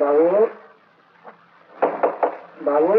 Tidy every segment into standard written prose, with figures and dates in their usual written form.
বাবু, বাবু,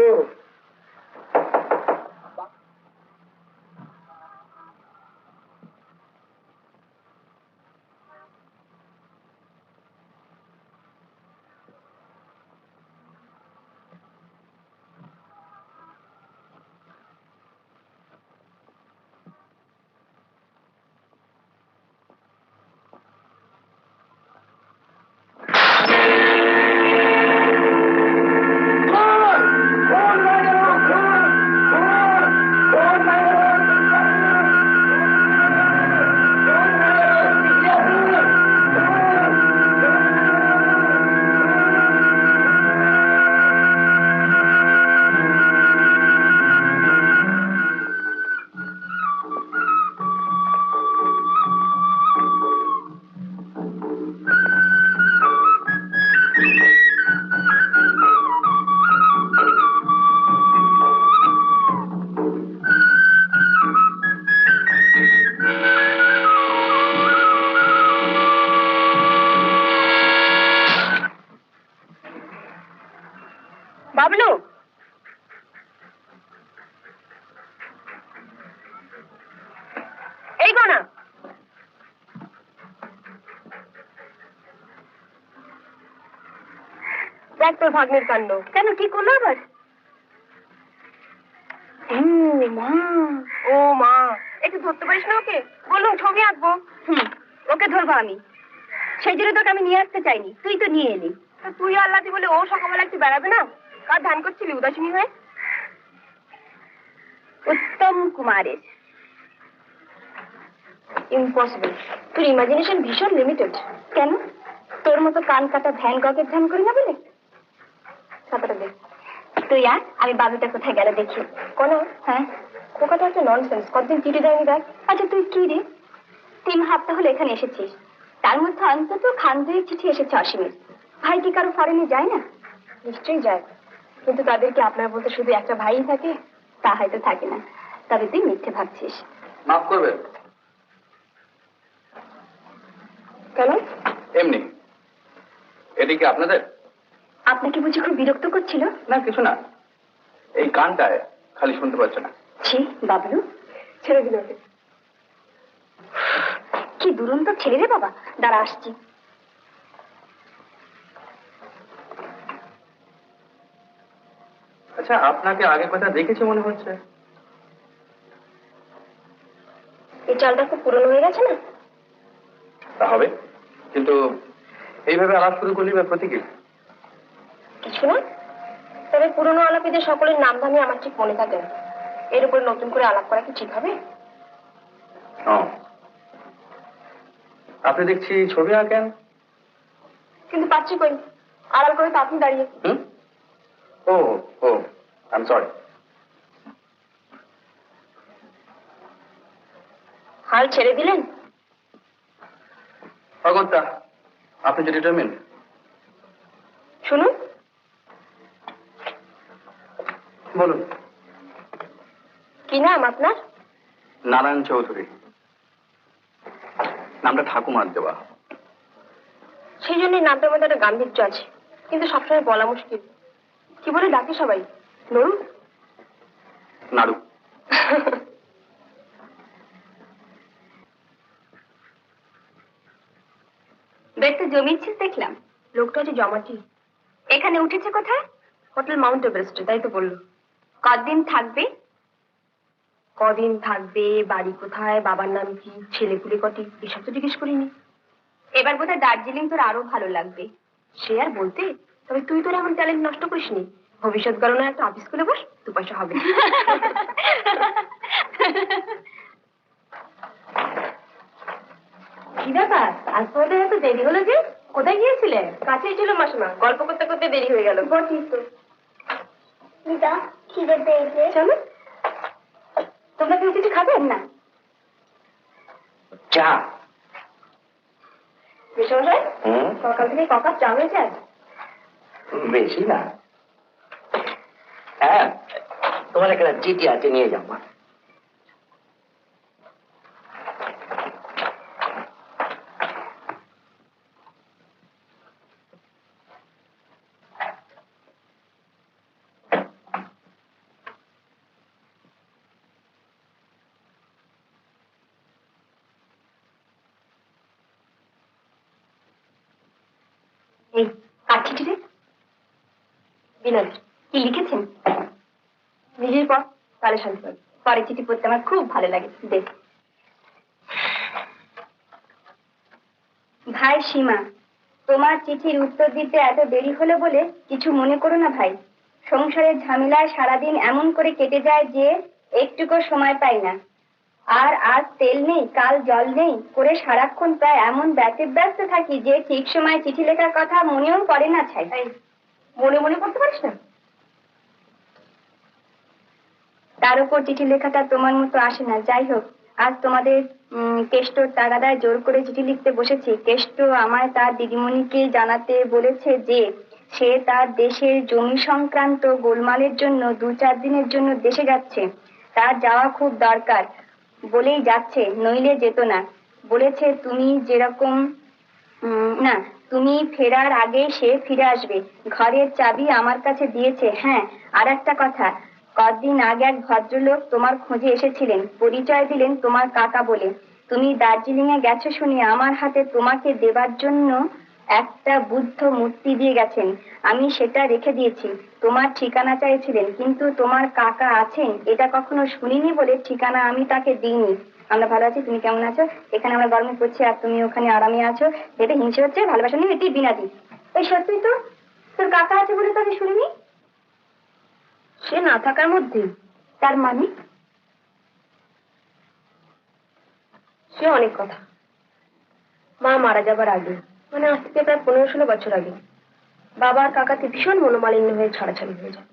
বাবলু, এই গোনা দেখ তোর ভাগ্নের কাণ্ড। কেন, কি করলো আবার? মা, ও মা, একটু ধরতে পারিস না ওকে? বললাম ছবি আঁকবো। ওকে ধরবো আমি, সেই জন্য তোকে আমি নিয়ে আসতে চাইনি, তুই তো নিয়ে এলি। তুই আল্লাহ বলে ও সকালবেলা একটু বেড়াবে না? কার ধ্যান করছিলি উদাসীনী হয়ে? উত্তম কুমারের। ইম্পসিবল, তোর ইমাজিনেশন ভীষণ লিমিটেড। কেন, তোর মতো কান কাটা ধ্যান গগের ধ্যান করি না বলে? খাতাটা দেখ। তুই আর আমি বাবুটা কোথায় গেল দেখি। কোন? হ্যাঁ, খোকাটা একটা ননসেন্স, কতদিন চিঠি দেয়নি দেখ। আচ্ছা তুই কি রে, 3 সপ্তাহ হলো এখানে এসেছিস, তার মধ্যে অন্তত খান 2 চিঠি এসেছে অসীমের। ভাই কি কারো ফরেনে যায় না? নিশ্চয়ই যায়, কিন্তু তাদেরকে আপনার বলতে শুধু একটা ভাই থাকে? তা হয়তো থাকে না, তবে তুই মিথ্যে ভাবছিস। মাফ করবে। কেন? এমনি। এদিকে আপনাদের? আপনাকে বুঝি খুব বিরক্ত করছিল? না, কিছু না, এই গানটায় খালি শুনতে পাচ্ছে না। ছি বাবলু, ছেড়ে দিল ওকে। কি দুরন্ত ছেলে রে বাবা, দাঁড়া আসছি। আচ্ছা, আপনাকে আগে কথা দেখেছি মনে হচ্ছে। এই চালটা খুব পুরনো হয়ে গেছে না? তা হবে, কিন্তু এইভাবে আলাপ শুরু করলি বা প্রতি কি? কিছু না, তবে পুরনো আলাপীদের সকলের নাম ধামই আমার ঠিক মনে থাকে না। এর উপরে নতুন করে আলাপ করা কি ঠিক হবে? আপনি দেখছি ছবি আঁকেন। কিন্তু পাচ্ছি কই, আড়াল করে তো আপনি দাঁড়িয়ে। ও ও, আই এম সরি। হাল ছেড়ে দিলেন? অগত্যা, আপনি যে ডিটারমিন। শুনুন। বলুন। কি নাম আপনার? নারায়ণ চৌধুরী। নামটা ঠাকুমার দেওয়া। সেই জন্যই নামটার মধ্যে একটা গাম্ভীর্য আছে, কিন্তু সবসময় বলা মুশকিল। কি বলে ডাকে সবাই? নরু? নাড়ু। দেখতে জমিয়েছিস দেখলাম। লোকটা যে জমাটি। এখানে উঠেছে কোথায়? হোটেল মাউন্ট এভারেস্টে, তাই তো বললো। কদিন থাকবে? কদিন থাকবে, বাড়ি কোথায়, বাবার নাম কি, ছেলেপুলে কটি, এসব তো জিজ্ঞেস করিনি। এবার বোধহয় দার্জিলিং তোর আরো ভালো লাগবে। সে আর বলতে, তবে তুই তোর এমন ট্যালেন্ট নষ্ট করিসনি। ভবিষ্যৎ গণনায় একটা অফিস খুলে বস, 2 পয়সা হবে। কি ব্যাপার, আজ তোমাদের এত দেরি হলো যে? কোথায় গিয়েছিলে? কাছেই ছিল মাসিমা, গল্প করতে করতে দেরি হয়ে গেল। বটিস তো। দিদা, খিদে পেয়েছে। চলো। তোমরা কেউ কিছু খাবেন না? চা। বিশ্বমশাই, সকাল থেকে ককাপ চা হয়েছে? বেশি না। হ্যাঁ, তোমার একটা চিঠি আছে, নিয়ে যাও মা। এই কার চিঠি রে? বিনোদ, কি লিখেছেন? নিজের পর, তাহলে শান্তি পাবে। পরে চিঠি পড়তে আমার খুব ভালো লাগে। দেখ, ভাই সীমা, তোমার চিঠির উত্তর দিতে এত দেরি হলো বলে কিছু মনে করো না ভাই। সংসারের ঝামেলায় সারাদিন এমন করে কেটে যায় যে একটুকু সময় পাই না। আর আজ তেল নেই, কাল জল নেই করে সারাক্ষণ প্রায় এমন ব্যস্ত থাকি যে ঠিক সময় চিঠি লেখার কথা মনেও পড়ে না। ছাই মনে মনে করতে পারিস না? তার উপর চিঠি লেখাটা তোমার মতো আসে না। যাই হোক, আজ তোমাদের কেষ্টর তাগাদায় জোর করে চিঠি লিখতে বসেছি। কেষ্ট আমায় তার দিদিমণিকে জানাতে বলেছে যে সে তার দেশের জমি সংক্রান্ত গোলমালের জন্য 2-4 দিনের জন্য দেশে যাচ্ছে। তার যাওয়া খুব দরকার বলেই যাচ্ছে, নইলে যেত না। বলেছে তুমি যেরকম না, তুমি ফেরার আগে সে ফিরে আসবে। ঘরের চাবি আমার কাছে দিয়েছে। হ্যাঁ, আর একটা কথা, কদিন আগে এক ভদ্রলোক তোমার খোঁজে এসেছিলেন, পরিচয় দিলেন তোমার কাকা বলে। তুমি দার্জিলিং এ গেছো শুনে আমার হাতে তোমাকে দেবার জন্য একটা বুদ্ধ মূর্তি দিয়ে গেছেন। আমি সেটা রেখে দিয়েছি। তোমার ঠিকানা চাইছিলেন, কিন্তু তোমার কাকা আছেন এটা কখনো শুনিনি বলে ঠিকানা আমি তাকে দিইনি। আমরা ভালো আছি, তুমি কেমন আছো? এখানে আমরা গরমে পড়ছি আর তুমি ওখানে আরামে আছো। এটা হিংসে হচ্ছে, ভালোবাসা নেই, এটি বিনাদি। এই সত্যি তো, তোর কাকা আছে বলে তো আমি শুনিনি। সে না থাকার মধ্যে তার মানে? সে অনেক কথা। মা মারা যাবার আগে, মানে আজ থেকে প্রায় 15-16 বছর আগে, বাবার কাকাতে ভীষণ মনোমালিন্য হয়ে ছাড়াছাড়ি হয়ে যায়।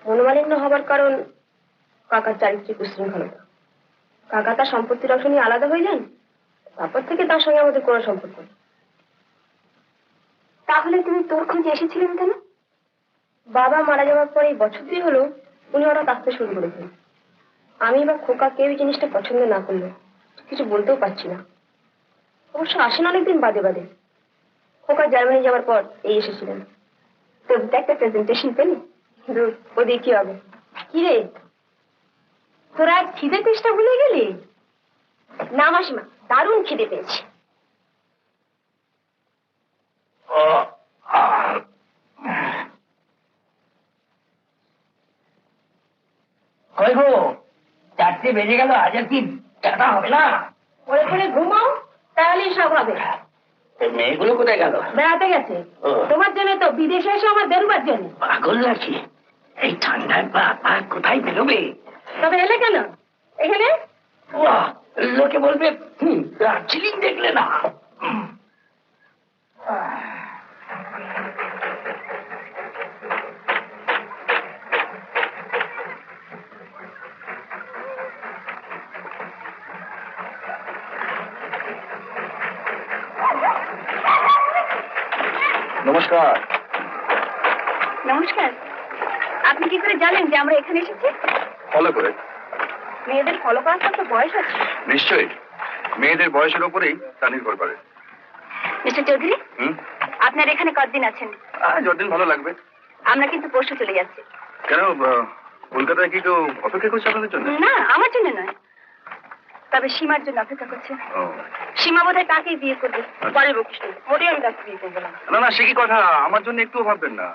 মনোমালিন্য হবার কারণ কাকার চারিত্রিক উশৃঙ্খলতা। কাকা তার সম্পত্তির অংশ নিয়ে আলাদা হয়ে যান, তারপর থেকে তার সঙ্গে আমাদের কোনো সম্পর্ক নেই। তাহলে তুমি তোর খোঁজে এসেছিলেন কেন? বাবা মারা যাওয়ার পরে বছর 2 হলো উনি হঠাৎ আসতে শুরু করেছেন। আমি বা খোকা কেউ এই জিনিসটা পছন্দ না করলো কিছু বলতেও পারছি না। অবশ্য আসেন অনেকদিন বাদে বাদে। খোকা জার্মানি যাওয়ার পর এই এসেছিলেন। তো একটা প্রেজেন্টেশন পেলি? ও দিয়ে কি হবে? কি রে, তোরা আজ খিদে তেষ্টা ভুলে গেলি? না মাসিমা, দারুণ খিদে পেয়েছি। কই গো, 4টে বেজে গেল, আজ আর কি টাকা হবে না? পরে পরে ঘুমাও, তাহলেই সব হবে। মেয়েগুলো কোথায় গেল? বেড়াতে গেছে। তোমার জন্য তো, বিদেশে এসে আমার বেরোবার জন্য। পাগল নাকি? এই ঠান্ডায় পা কোথায় বেরোবে? তবে এলে কেন এখানে? লোকে বলবে দার্জিলিং দেখলে না। নমস্কার। নমস্কার। আপনি কি করে জানেন যে আমরা এখানে এসেছি? ফলো করে। মেয়েদের ফলো করার তো একটা বয়স আছে। নিশ্চয়ই, মেয়েদের বয়সের উপরেই তা নির্ভর করে। মিস্টার চৌধুরী, আপনার এখানে কতদিন আছেন? যতদিন ভালো লাগবে। আমরা কিন্তু পরশু চলে যাচ্ছি। কেন, কলকাতায় কি কেউ অপেক্ষা করছে আপনাদের জন্য? না, আমার জন্য নয়, তবে সীমার জন্য অপেক্ষা করছে। সীমা বোধহয় তাকেই বিয়ে করবে। পরে বকিস না, মোটেই আমি তাকে বিয়ে করবো না। না না, সে কি কথা, আমার জন্য একটুও ভাববেন না।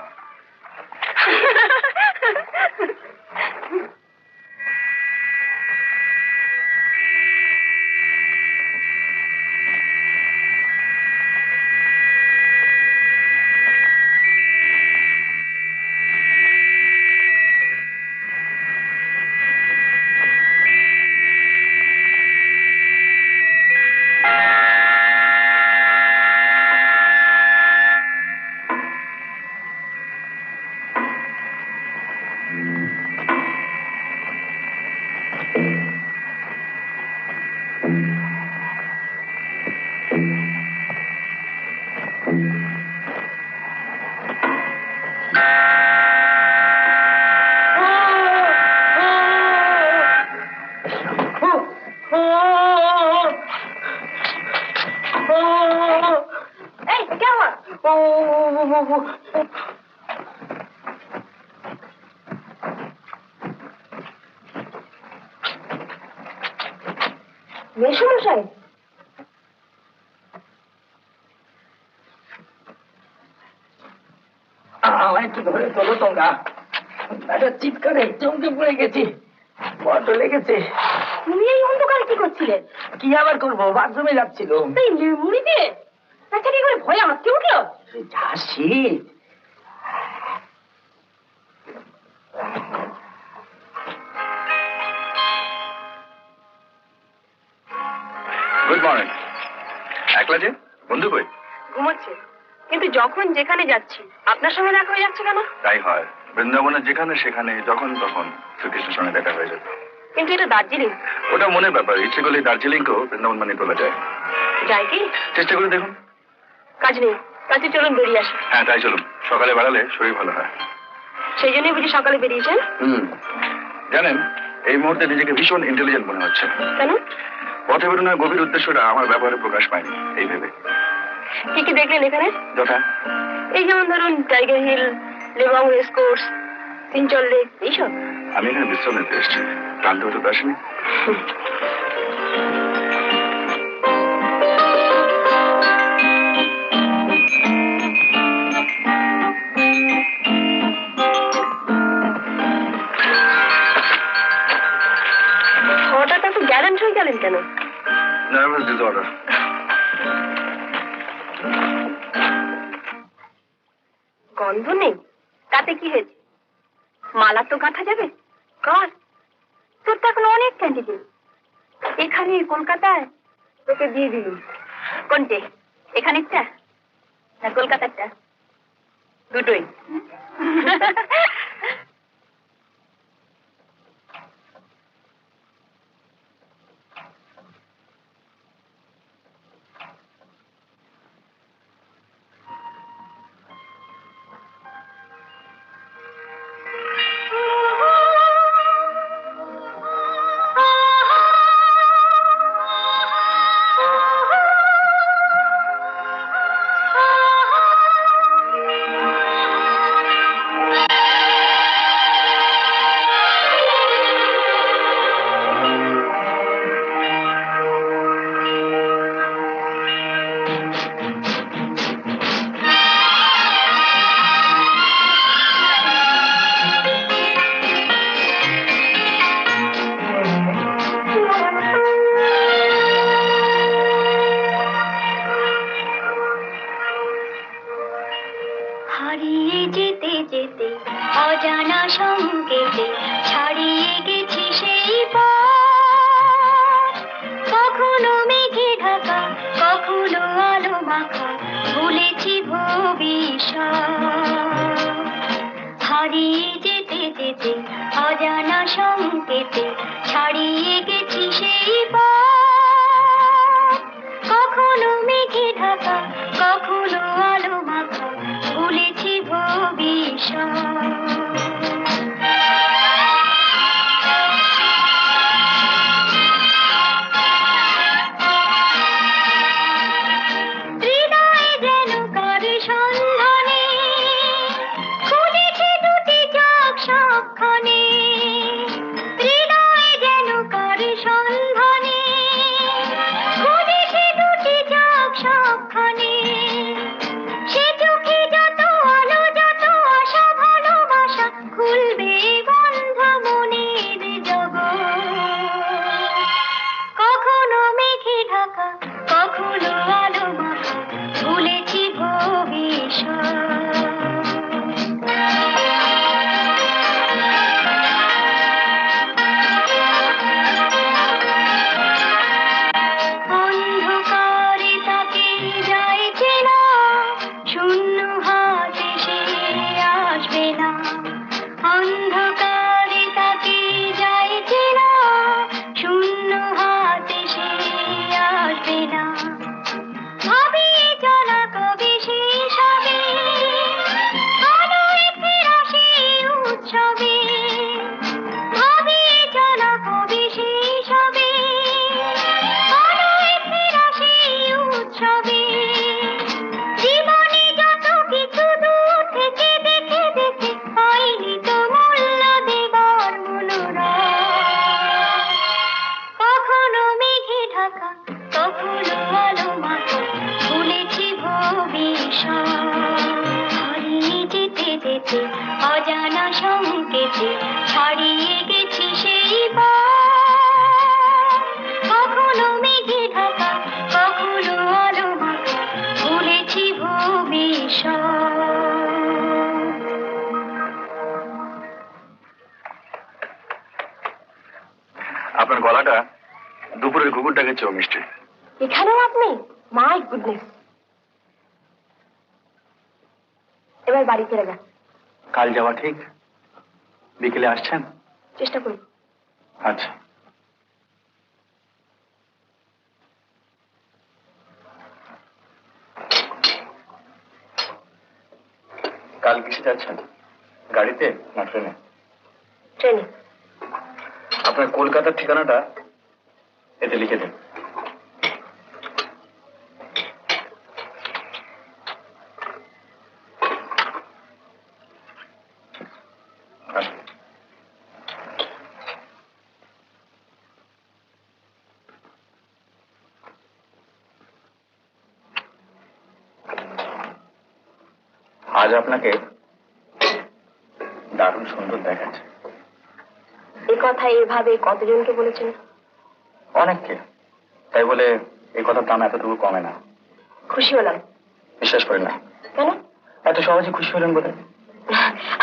মেসমশাই, আমার একটু ধরে তোলো তোমরা, একটা চিৎকারে চমকে পড়ে গেছি, বড্ড লেগেছে। তুমি এই অন্ধকারে কি করছিলেন? কি আবার করবো, বাথরুমে যাচ্ছিল। এই মুড়ি দিয়ে আচ্ছা কি করে ভয় আমার কে উঠলো? যা শীত। Good morning. একলা যে বন্ধু কই? ঘুমাচ্ছে, কিন্তু যখন যেখানে যাচ্ছি আপনার সঙ্গে দেখা হয়ে যাচ্ছে কেন? তাই হয়, বৃন্দাবনের যেখানে সেখানে যখন তখন শ্রীকৃষ্ণের সঙ্গে দেখা হয়ে যেত। কিন্তু এটা দার্জিলিং। ওটা মনের ব্যাপার, ইচ্ছে করলে দার্জিলিংকেও বৃন্দাবন মানে তোলা যায়। যাই কি? চেষ্টা করে দেখুন। কাজ নেই, কাজে চলুন বেরিয়ে আসি। হ্যাঁ তাই চলুন, সকালে বেড়ালে শরীর ভালো হয়। সেই জন্যই বুঝি সকালে বেরিয়েছেন? জানেন, এই মুহূর্তে নিজেকে ভীষণ ইন্টেলিজেন্ট মনে হচ্ছে। কেন? পথে বেরোনোর গভীর উদ্দেশ্যটা আমার ব্যবহারে প্রকাশ পায়নি এই ভেবে। কি কি দেখলেন এখানে? যথা এই যেমন ধরুন টাইগার হিল, লেবং রেস কোর্স, সিনচল লেক, এইসব। আমি এখানে বিশ্রাম নিতে এসেছি, ক্লান্ত হতে তো আসেনি। হঠাৎ এত গ্যালেন্ট হয়ে গেলেন কেন? Nervous disorder. গন্ধ নেই তাতে কি হয়েছে? মালা তো গাঁথা যাবে। কার? তোর তো এখন অনেক ক্যান্ডিডেট এখানে কলকাতায়, তোকে দিয়ে দিলুম। কোনটে? এখানেরটা না কলকাতারটা? দুটোই। হারিয়ে যেতে যেতে অজানা সংকেতে ছাড়িয়ে গেছি সেই পথ। কখনো মেঘে ঢাকা, কখনো আলো মাখা, ভুলেছি ভবিষ্যৎ। হারিয়ে যেতে যেতে অজানা সংকেতে ছাড়িয়ে গেছি সেই পথ। কখনো মেঘে ঢাকা, কখনো আলো মাখা, ভুলেছি ভবিষ্যৎ। হৃদয়ে যেন কার সন্ধানে খুঁজেছি দুটি চোখ সবখানে। হৃদয়ে যেন কার সন্ধানে খুঁজেছি দুটি চোখ সবখানে। সে চোখে যত আলো, যত আশা ভালো, গেছে অজানা সংকেতে ছাড়িয়ে গেছি সেই পথ। কখনো মেঘে ঢাকা কখনো আলো মাখা ভুলেছি ভবিষ্যৎ। আপনার গলাটা দুপুরের কুকুরটাকে চেয়েও মিষ্টি। এখানেও আপনি? My goodness. এবার বাড়ি ফিরে যান। কাল যাওয়া ঠিক? বিকেলে আসছেন? চেষ্টা করুন। আচ্ছা। কাল কিসে যাচ্ছেন? গাড়িতে না ট্রেনে? ট্রেনে। আপনার কলকাতার ঠিকানাটা এতে লিখে দিন। আজ আপনাকে দারুণ সুন্দর দেখাচ্ছে। এই কথা এভাবে কতজনকে বলেছেন? অনেককে। তাই বলে এই কথার দাম এতটুকু কমে না। খুশি হলাম। বিশ্বাস করেন না। কেন? এত সহজে খুশি হলেন বোধহয়।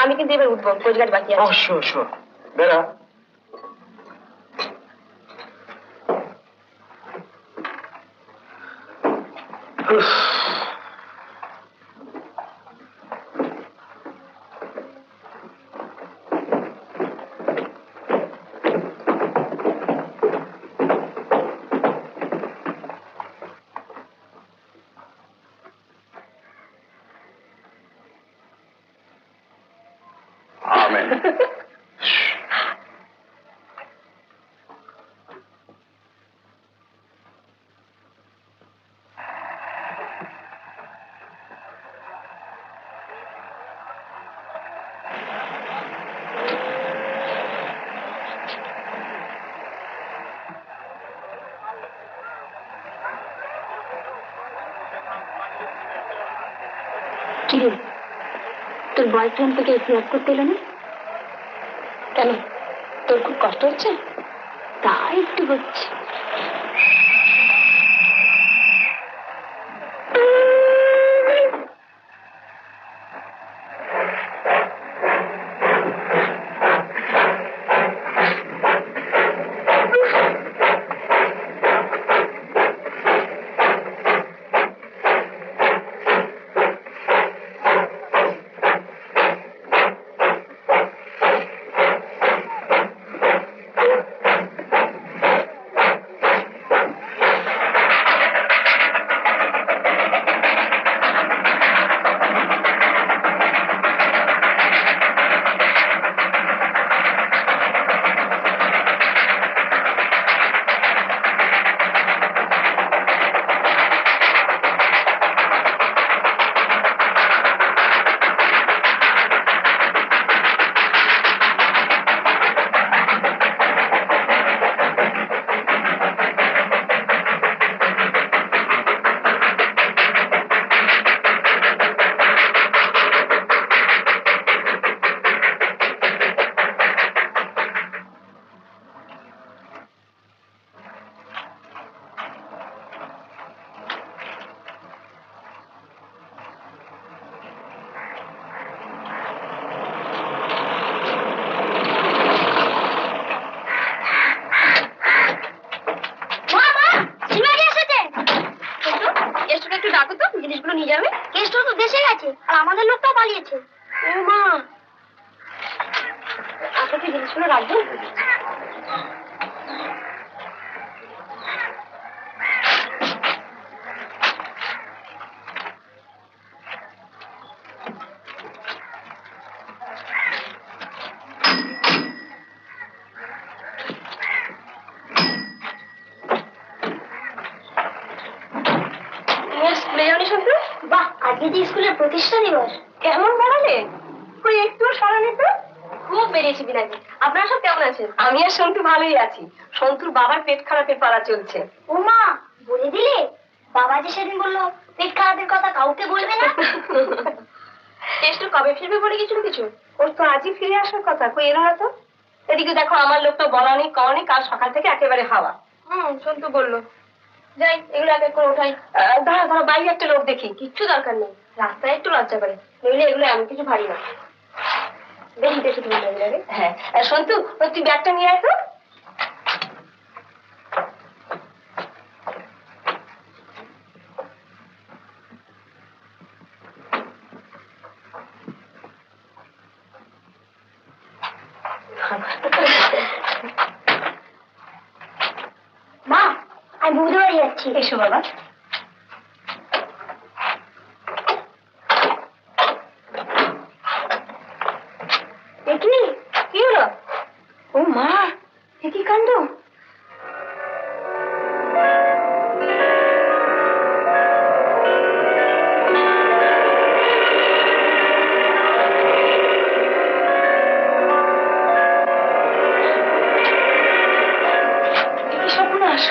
আমি কিন্তু এবার উঠবো, কোচঘাট বাকি আছে। Sure sure. বেরা। আমেন। কিরে, তোর বয়ফ্রেন্ড তোকে স্ন্যাপ করতে এলো না কেন? তোর খুব কষ্ট হচ্ছে? তা একটু হচ্ছে। জিনিসগুলো নিয়ে যাবে। কেষ্টর তো দেশে গেছে আর আমাদের লোকটাও পালিয়েছে। ও মা, আপনি কি জিনিসগুলো রাখবেন? বাহ, আজকে যে স্কুলের প্রতিষ্ঠা দিবস। কেমন বেড়ালে? ওই একটু সরানি তো। খুব বেরিয়েছি বিনাজি। আপনারা সব কেমন আছেন? আমি আর সন্তু ভালোই আছি। সন্তুর বাবার পেট খারাপের পালা চলছে। ও মা, বলে দিলে? বাবা যে সেদিন বললো পেট খারাপের কথা কাউকে বলবে না। একটু কবে ফিরবে বলে কিছু কিছু? ওর তো আজই ফিরে আসার কথা, কই এলো না তো। এদিকে দেখো আমার লোক তো বলা নেই কওয়া নেই, কাল সকাল থেকে একেবারে হাওয়া। সন্তু বললো। যাই এগুলো এক এক করে ওঠাই। ধরো ধরো বাইরে একটা লোক দেখি, কিচ্ছু দরকার নেই, রাস্তায় একটু লজ্জা করে, নইলে এগুলো এমন কিছু ভারী না। দেখি দেখি তুমি এগুলো। হ্যাঁ সন্তু, তুই ব্যাগটা নিয়ে আয় তো। মা, আমি বুঝতে পারি যাচ্ছি। এসো বাবা। কি হলো? ও মা, কি কাণ্ড! কি সর্বনাশ!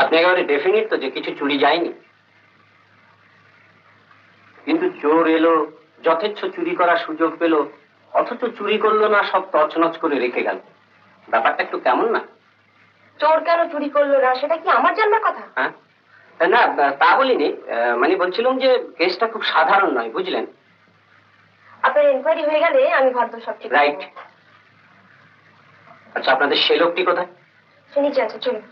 আপনি একেবারে ডেফিনিট তো যে কিছু চুরি যায়নি? কিন্তু চোর এলো, যথেচ্ছ চুরি করার সুযোগ পেল, অথচ চুরি করলো না, সব তছনছ করে রেখে গেল। ব্যাপারটা একটু কেমন না? চোর কেন চুরি করলো না সেটা কি আমার জানার কথা? হ্যাঁ না, তা বলিনি, মানে বলছিলাম যে কেসটা খুব সাধারণ নয়, বুঝলেন? আপনার এনকোয়ারি হয়ে গেলে আমি ভাবব সব ঠিক। রাইট। আচ্ছা, আপনাদের সে লোকটি কোথায়? সে নিচে আছে, চলুন।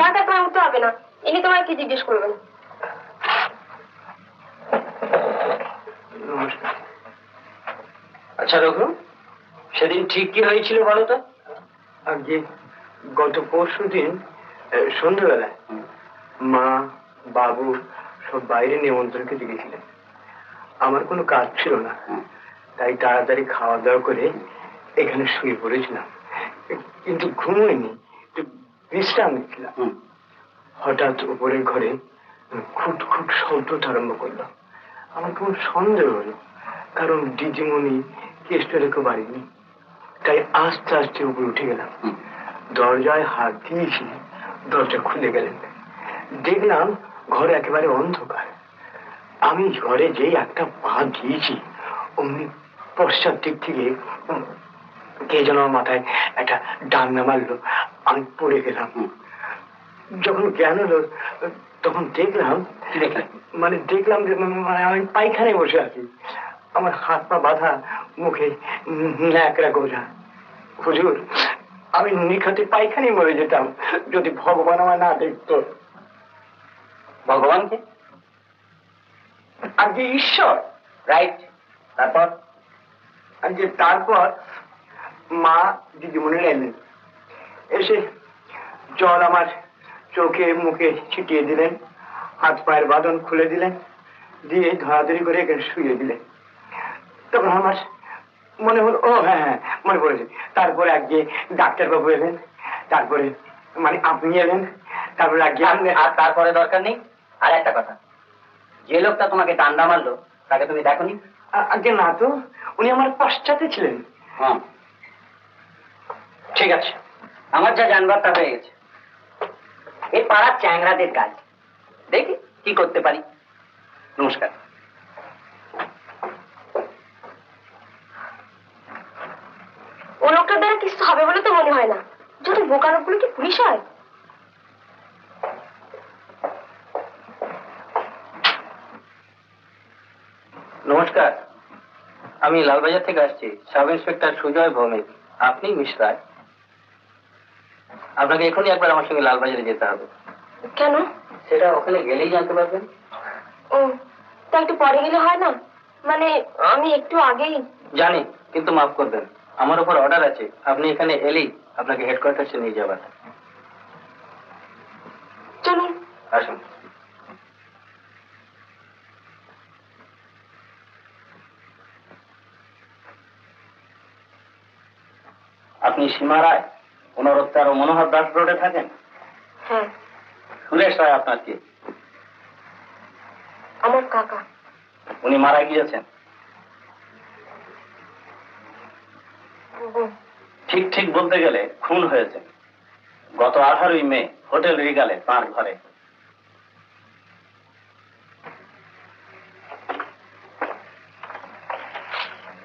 টাকা তোমার উঠতে হবে না, ইনি তোমায় কি জিজ্ঞেস করবেন। আচ্ছা রঘু, সেদিন ঠিক কি হয়েছিল বলো তো? আজকে গত পরশুদিন সন্ধ্যাবেলায় মা বাবু সব বাইরে নিমন্ত্রণ খেতে গেছিলেন। আমার কোনো কাজ ছিল না, তাই তাড়াতাড়ি খাওয়া দাওয়া করে এখানে শুয়ে পড়েছিলাম, কিন্তু ঘুমোইনি, একটু বিশ্রাম নিচ্ছিলাম। হঠাৎ উপরের ঘরে খুট খুট শব্দ আরম্ভ করলো। আমার কেমন সন্দেহ হলো, কারণ দিদিমণি কেষ্ট রেখে বাড়িনি। তাই আস্তে আস্তে উপরে উঠে গেলাম, দরজায় হাত দিয়েছি, দরজা খুলে গেলেন। দেখলাম ঘরে একেবারে অন্ধকার। আমি ঘরে যেই একটা পা দিয়েছি, অমনি পশ্চাৎ দিক থেকে কে যেন আমার মাথায় একটা ডান্না মারলো, আমি পড়ে গেলাম। যখন জ্ঞান হলো তখন দেখলাম যে আমি পায়খানায় বসে আছি, আমার হাত পা বাঁধা, মুখে ন্যাকড়া গোজা। হুজুর, আমি নিখাতে পায়খানায় মরে যেতাম যদি ভগবান আমার না দেখতো। ভগবানকে? আজকে ঈশ্বর। রাইট। তারপর? তারপর মা দিদিমণি এলেন, এসে জল আমার চোখে মুখে ছিটিয়ে দিলেন, হাত পায়ের বাঁধন খুলে দিলেন, দিয়ে ধরাধরি করে এখানে শুয়ে দিলেন। তখন আমার মনে হলো, ও হ্যাঁ হ্যাঁ মনে পড়েছে। তারপরে আজকে ডাক্তারবাবু এলেন, তারপরে মানে আপনি এলেন, তারপরে আজকে আর তারপরে দরকার নেই। আর একটা কথা, যে লোকটা তোমাকে ডান্ডা মারলো তাকে তুমি দেখোনি? আজকে না তো, উনি আমার পশ্চাতে ছিলেন। হ্যাঁ, ঠিক আছে, আমার যা জানবার তা হয়ে গেছে। এই পাড়ার চ্যাংরাদের কাজ, দেখি কি করতে পারি। নমস্কার। ও লোকটার দ্বারা কিছু হবে বলে তো মনে হয় না, যত বোকা লোকগুলো কি পুলিশ হয়? নমস্কার, আমি লালবাজার থেকে আসছি, সাব ইন্সপেক্টর সুজয় ভৌমিক। আপনি মিস রায়? আপনাকে এখনই একবার আমার সঙ্গে লালবাজারে যেতে হবে। কেন? সেটা ওখানে গেলেই জানতে পারবেন। ও, তা একটু পরে গেলে হয় না? মানে আমি একটু আগেই। জানি, কিন্তু মাফ করবেন, আমার উপর অর্ডার আছে, আপনি এখানে এলেই আপনাকে হেডকোয়ার্টার্সে নিয়ে যাবার। চলুন। আসুন। আপনি সীমা রায় 15 মনোহর দাস রোডে থাকেন? হ্যাঁ। সুরেশ রায় আপনার কি? আমার কাকা। উনি মারা গিয়েছেন? ঠিক ঠিক বলতে গেলে খুন হয়েছে গত 18ই মে হোটেল রিগালে তাঁর ঘরে।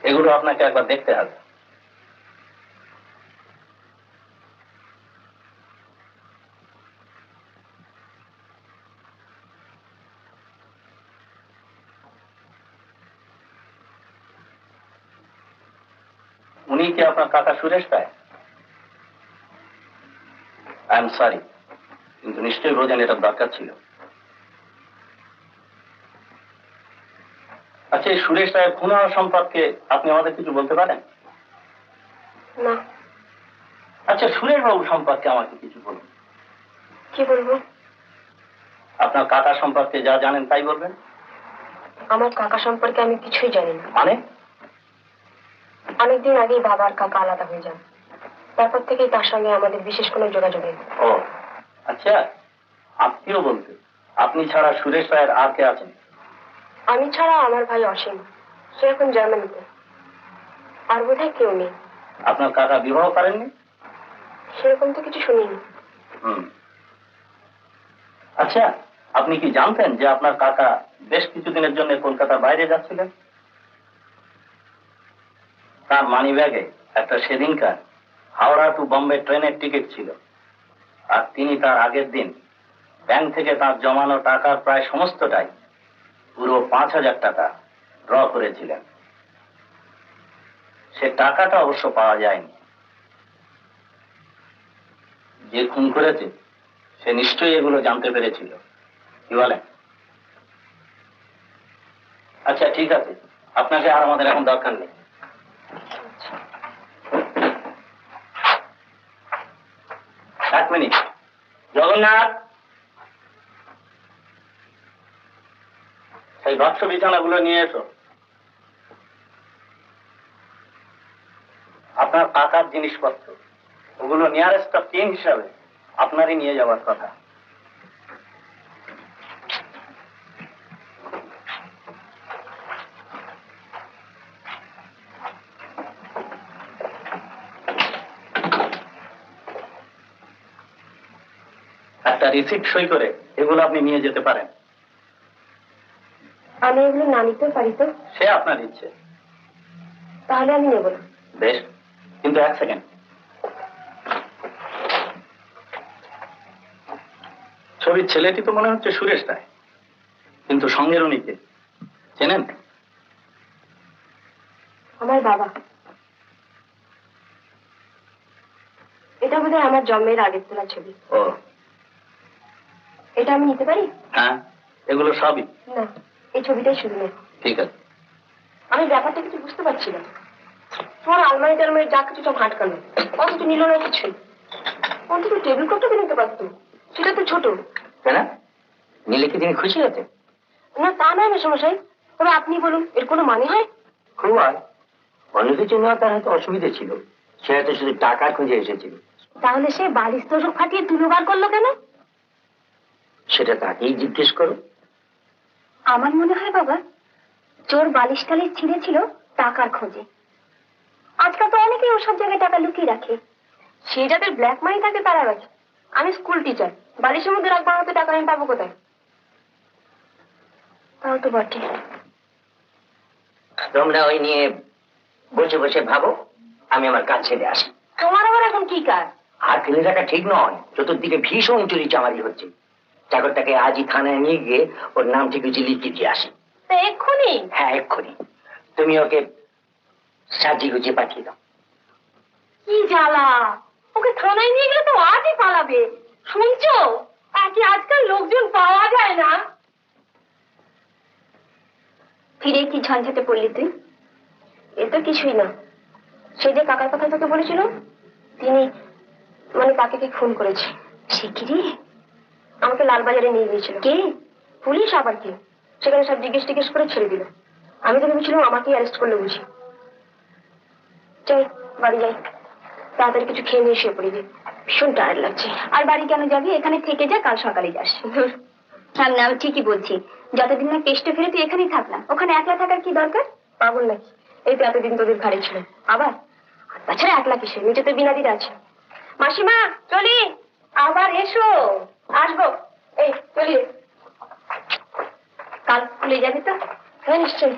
এগুলো আপনাকে একবার দেখতে হবে। উনি কি আপনার কাকা সুরেশ রায়? আই এম সরি, কিন্তু নিশ্চয়ই বোঝেন এটার দরকার ছিল। আচ্ছা, এই সুরেশ রায়ের খুন হওয়া সম্পর্কে আপনি আমাদের কিছু বলতে পারেন? না। আচ্ছা, সুরেশ বাবু সম্পর্কে আমাকে কিছু বলুন। কি বলবো? আপনার কাকা সম্পর্কে যা জানেন তাই বলবেন। আমার কাকা সম্পর্কে আমি কিছুই জানি না। মানে? অনেকদিন আগেই বাবা আর কাকা আলাদা হয়ে যান, তারপর থেকেই তার সঙ্গে আমাদের বিশেষ কোনো যোগাযোগ নেই। ও আচ্ছা, আত্মীয় বলতে আপনি ছাড়া সুরেশ রায়ের আর কে আছেন? আমি ছাড়া আমার ভাই অসীম, সে এখন জার্মানিতে। আর বোধহয় কেউ নেই। আপনার কাকা বিবাহ করেননি? সেরকম তো কিছু শুনিনি। আচ্ছা, আপনি কি জানতেন যে আপনার কাকা বেশ কিছুদিনের জন্য কলকাতার বাইরে যাচ্ছিলেন? তার মানি ব্যাগে একটা সেদিনকার হাওড়া টু বম্বে ট্রেনের টিকিট ছিল, আর তিনি তার আগের দিন ব্যাংক থেকে তার জমানো টাকার প্রায় সমস্তটাই, পুরো 5,000 টাকা ড্র করেছিলেন। সে টাকাটা অবশ্য পাওয়া যায়নি। যে খুন করেছে সে নিশ্চয়ই এগুলো জানতে পেরেছিল, কি বলেন? আচ্ছা ঠিক আছে, আপনাকে আর আমাদের এখন দরকার নেই। এক মিনিট, জগন্নাথ, সেই বাক্স বিছানাগুলো নিয়ে এসো। আপনার কাকার জিনিসপত্র, ওগুলো নিয়ারেস্ট অফ কিন হিসাবে আপনারই নিয়ে যাওয়ার কথা। একটা রিসিপ্ট সই করে এগুলো আপনি নিয়ে যেতে পারেন। আমি এগুলো না নিতে পারি তো? সে আপনার ইচ্ছে। তাহলে আমি নেব না। বেশ, কিন্তু এক সেকেন্ড। ছবির ছেলেটি তো মনে হচ্ছে সুরেশ রায়, কিন্তু সঙ্গের উনি কে চেনেন? আমার বাবা। এটা বোধহয় আমার জন্মের আগের তোলা ছবি। ও এটা আমি নিতে পারি? হ্যাঁ, এগুলো সবই। না, এই ছবিটাই শুধু নেব। ঠিক আছে। আমি ব্যাপারটা কিছু বুঝতে পারছি না। তোমার আলমারি টালমারি যা কিছু সব হাঁটকানো, অথচ নিল না কিছুই। অন্তত টেবিল ক্লথটা নিতে পারতো, সেটা তো ছোট। কেন নিলে কি তিনি খুশি হতেন? না, তা নয় মেশামশাই, তবে আপনি বলুন, এর কোনো মানে হয়? খুব আর অন্য কিছু নেওয়া তার হয়তো অসুবিধা ছিল, সে হয়তো শুধু টাকা খুঁজে এসেছিল। তাহলে সে বালিশ তোষক ফাটিয়ে তুলো বার করলো কেন? সেটা তাকেই জিজ্ঞেস করো। আমার মনে হয় বাবা, চোর বালিশ টালিশ ছিঁড়েছিল টাকার খোঁজে। আজকাল তো অনেকেই ওসব জায়গায় টাকা লুকিয়ে রাখে। সে যাদের ব্ল্যাক মানি থাকে তারা রাখে। আমি স্কুল টিচার, বালিশের মধ্যে রাখবার মতো টাকা আমি পাবো কোথায়? তাও তো বটে। তোমরা ওই নিয়ে বসে বসে ভাবো, আমি আমার কাজ ছেড়ে আসি। তোমার আবার এখন কি কাজ? আর ফেলে রাখা ঠিক নয়, চতুর্দিকে ভীষণ চুরি চামারি হচ্ছে। চাকরটাকে আজই থানায় নিয়ে গিয়ে ওর নাম ঠিক লিখিয়ে দিয়ে আসি। তা এক্ষুনি? হ্যাঁ এক্ষুনি। তুমি ওকে সাজিয়ে গুজিয়ে পাঠিয়ে দাও। কি জ্বালা! ওকে থানায় নিয়ে গেলে তো আজই পালাবে। শুনছো, একে আজকাল লোকজন পাওয়া যায় না। ফিরে কি ঝঞ্ঝাটে পড়লি তুই? এ তো কিছুই না। সে যে কাকার কথা তোকে বলেছিল, তিনি মানে কাকে খুন করেছে। সে কি রে? আমাকে লালবাজারে নিয়ে গিয়েছিল। কে? পুলিশ আবার কি? সেখানে সব জিজ্ঞেস করে ছেড়ে দিল। আমি তো ভেবেছিলাম আমাকেই অ্যারেস্ট করলে বুঝি। চল বাড়ি যাই, তাড়াতাড়ি কিছু খেয়ে নিয়ে শুয়ে পড়বি, ভীষণ টায়ার্ড লাগছে। আর বাড়ি কেন যাবি? এখানে থেকে যা, কাল সকালে যাস। সামনে আমি ঠিকই বলছি, যতদিন না কেষ্টে ফিরে তুই এখানেই থাকলাম। ওখানে একলা থাকার কি দরকার? পাগল নাকি? এই তো এতদিন তোদের ঘাড়ে ছিল আবার। তাছাড়া একলা কিসে, নিচে তো বিনাদির আছে। মাসিমা চলি, আবার এসো। আসবো, এই চলি। কাল খুলে যাবি তো? হ্যাঁ নিশ্চয়ই।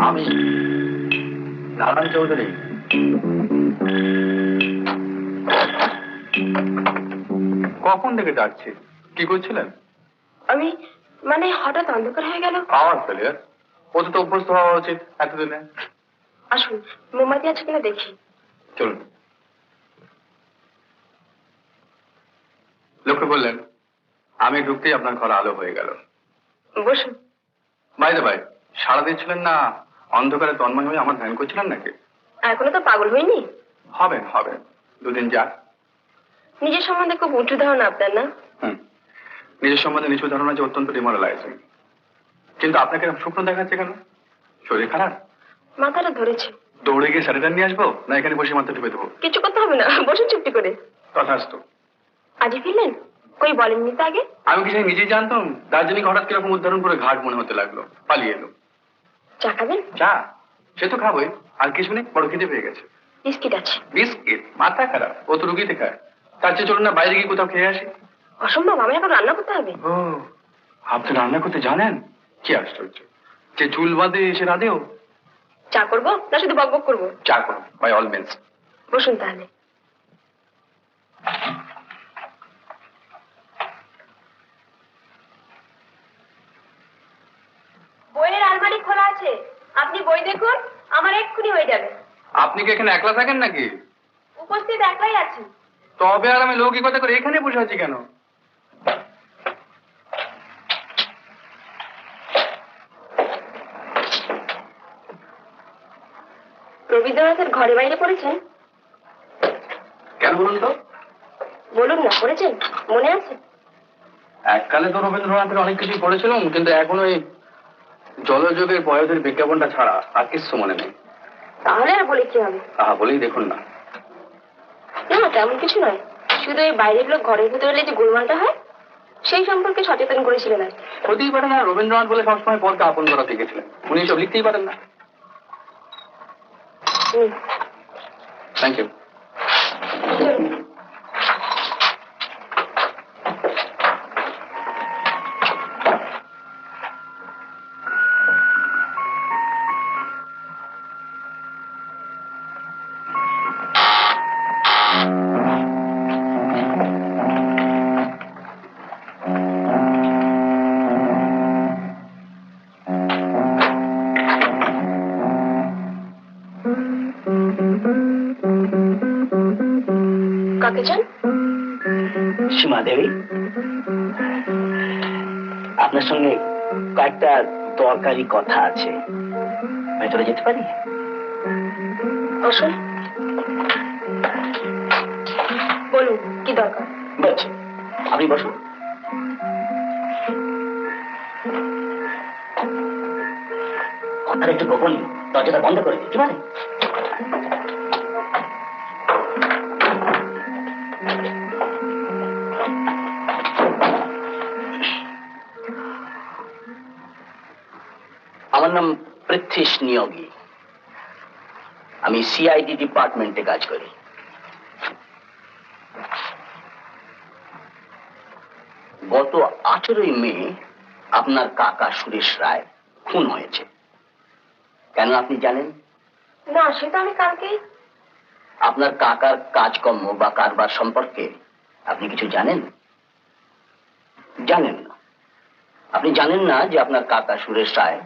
আমি নারায়ণ চৌধুরী। কখন থেকে যাচ্ছি? কি করছিলেন? আমি মানে হঠাৎ অন্ধকার হয়ে গেল। পাওয়ার ফেলিয়ার, ওতে তো অভ্যস্ত হওয়া উচিত এতদিনে। আসুন, মোমবাতি আছে কিনা দেখি। চলুন। লক্ষ্য করলেন আমি ঢুকতেই আপনার ঘর আলো হয়ে গেল। বসুন। বাইরে ভাই, সারা দিচ্ছিলেন না? অন্ধকারে তন্ময় হয়ে আমার ধ্যান করছিলেন নাকি? এখনো তো পাগল হয়নি। হবেন হবেন, দুদিন যাক। নিজের সম্বন্ধে খুব উঁচু ধারণা আপনার, না? নিজের সম্বন্ধে নিচু ধারণা যে অত্যন্ত ডিমোরালাইজিং। কিন্তু আপনাকে স্বপ্ন দেখাচ্ছে কেন? শরীর খারাপ? মাথাটা ধরেছে। দৌড়ে গিয়ে স্যানিটাইজার নিয়ে আসবো, না এখানে বসে মাথা টিপে দেবো? কিছু করতে হবে না, বসুন চুপটি করে। তথাস্তু। আজই ফিরলেন? কই বলেননি তো আগে। আমি কি সেই নিজেই জানতাম? দার্জিলিং হঠাৎ কিরকম উদ্ধারণ করে ঘাট মনে হতে লাগলো, পালিয়ে এলো। চা খাবেন? চা? সে তো খাবোই, আর কিছু নেই, বড় খিদে পেয়ে গেছে। বিস্কিট আছে। বিস্কিট? মাথা খারাপ, ও তো রুগীতে খায়। তার চেয়ে চলুন না বাইরে গিয়ে কোথাও খেয়ে আসি। অসম্ভব, আমি এখন রান্না করতে হবে। ও, আপনি রান্না করতে জানেন? কি আশ্চর্য, যে চুল বাঁধে সে রাধেও। চা করবো না শুধু বকবক করবো? চা করুন, বাই অল মিন্স। বসুন তাহলে। বইয়ের আলমারি খোলা আছে, আপনি বই দেখুন, আমার এক্ষুনি হয়ে যাবে। আপনি কি এখানে একলা থাকেন নাকি? উপস্থিত একলাই আছি। তবে আর আমি লৌকিকতা করে এখানে বসে আছি কেন? রবীন্দ্রনাথের ঘরে বাইরে পড়েছেন? কেন বলুন তো? বলুন না, পড়েছেন? মনে আছে? এককালে তো রবীন্দ্রনাথের অনেক কিছুই পড়েছিলাম, কিন্তু এখন ওই জলযোগের বয়সের বিজ্ঞাপনটা ছাড়া আর কিছু মনে নেই। তাহলে আর বলে কি হবে? বলেই দেখুন না। না তেমন কিছু নয়, শুধু এই বাইরের লোক ঘরের ভিতরে এলে যে গোলমালটা হয় সেই সম্পর্কে সচেতন করেছিলেন আর কি। হতেই পারে না রবীন্দ্রনাথ বলে সবসময় পদকে আপন করা শিখেছিলেন, উনি সব লিখতেই পারেন না। Thank you. কাকে চান? সীমা দেবী, আপনার সঙ্গে কয়েকটা দরকারি কথা আছে, ভেতরে যেতে পারি? আসুন, বলুন কি দরকার। বলছি, আপনি বসুন। কথাটা একটু গোপনীয়, দরজাটা বন্ধ করে দিচ্ছি মানে। আমার নাম পৃথ্বীশ নিয়োগী, আমি সিআইডি ডিপার্টমেন্টে কাজ করি। গত 18ই মে আপনার কাকা সুরেশ রায় খুন হয়েছে। কেন আপনি জানেন? না, সেটা আমি কালকেই। আপনার কাকার কাজকর্ম বা কারবার সম্পর্কে আপনি কিছু জানেন? জানেন না? আপনি জানেন না যে আপনার কাকা সুরেশ রায়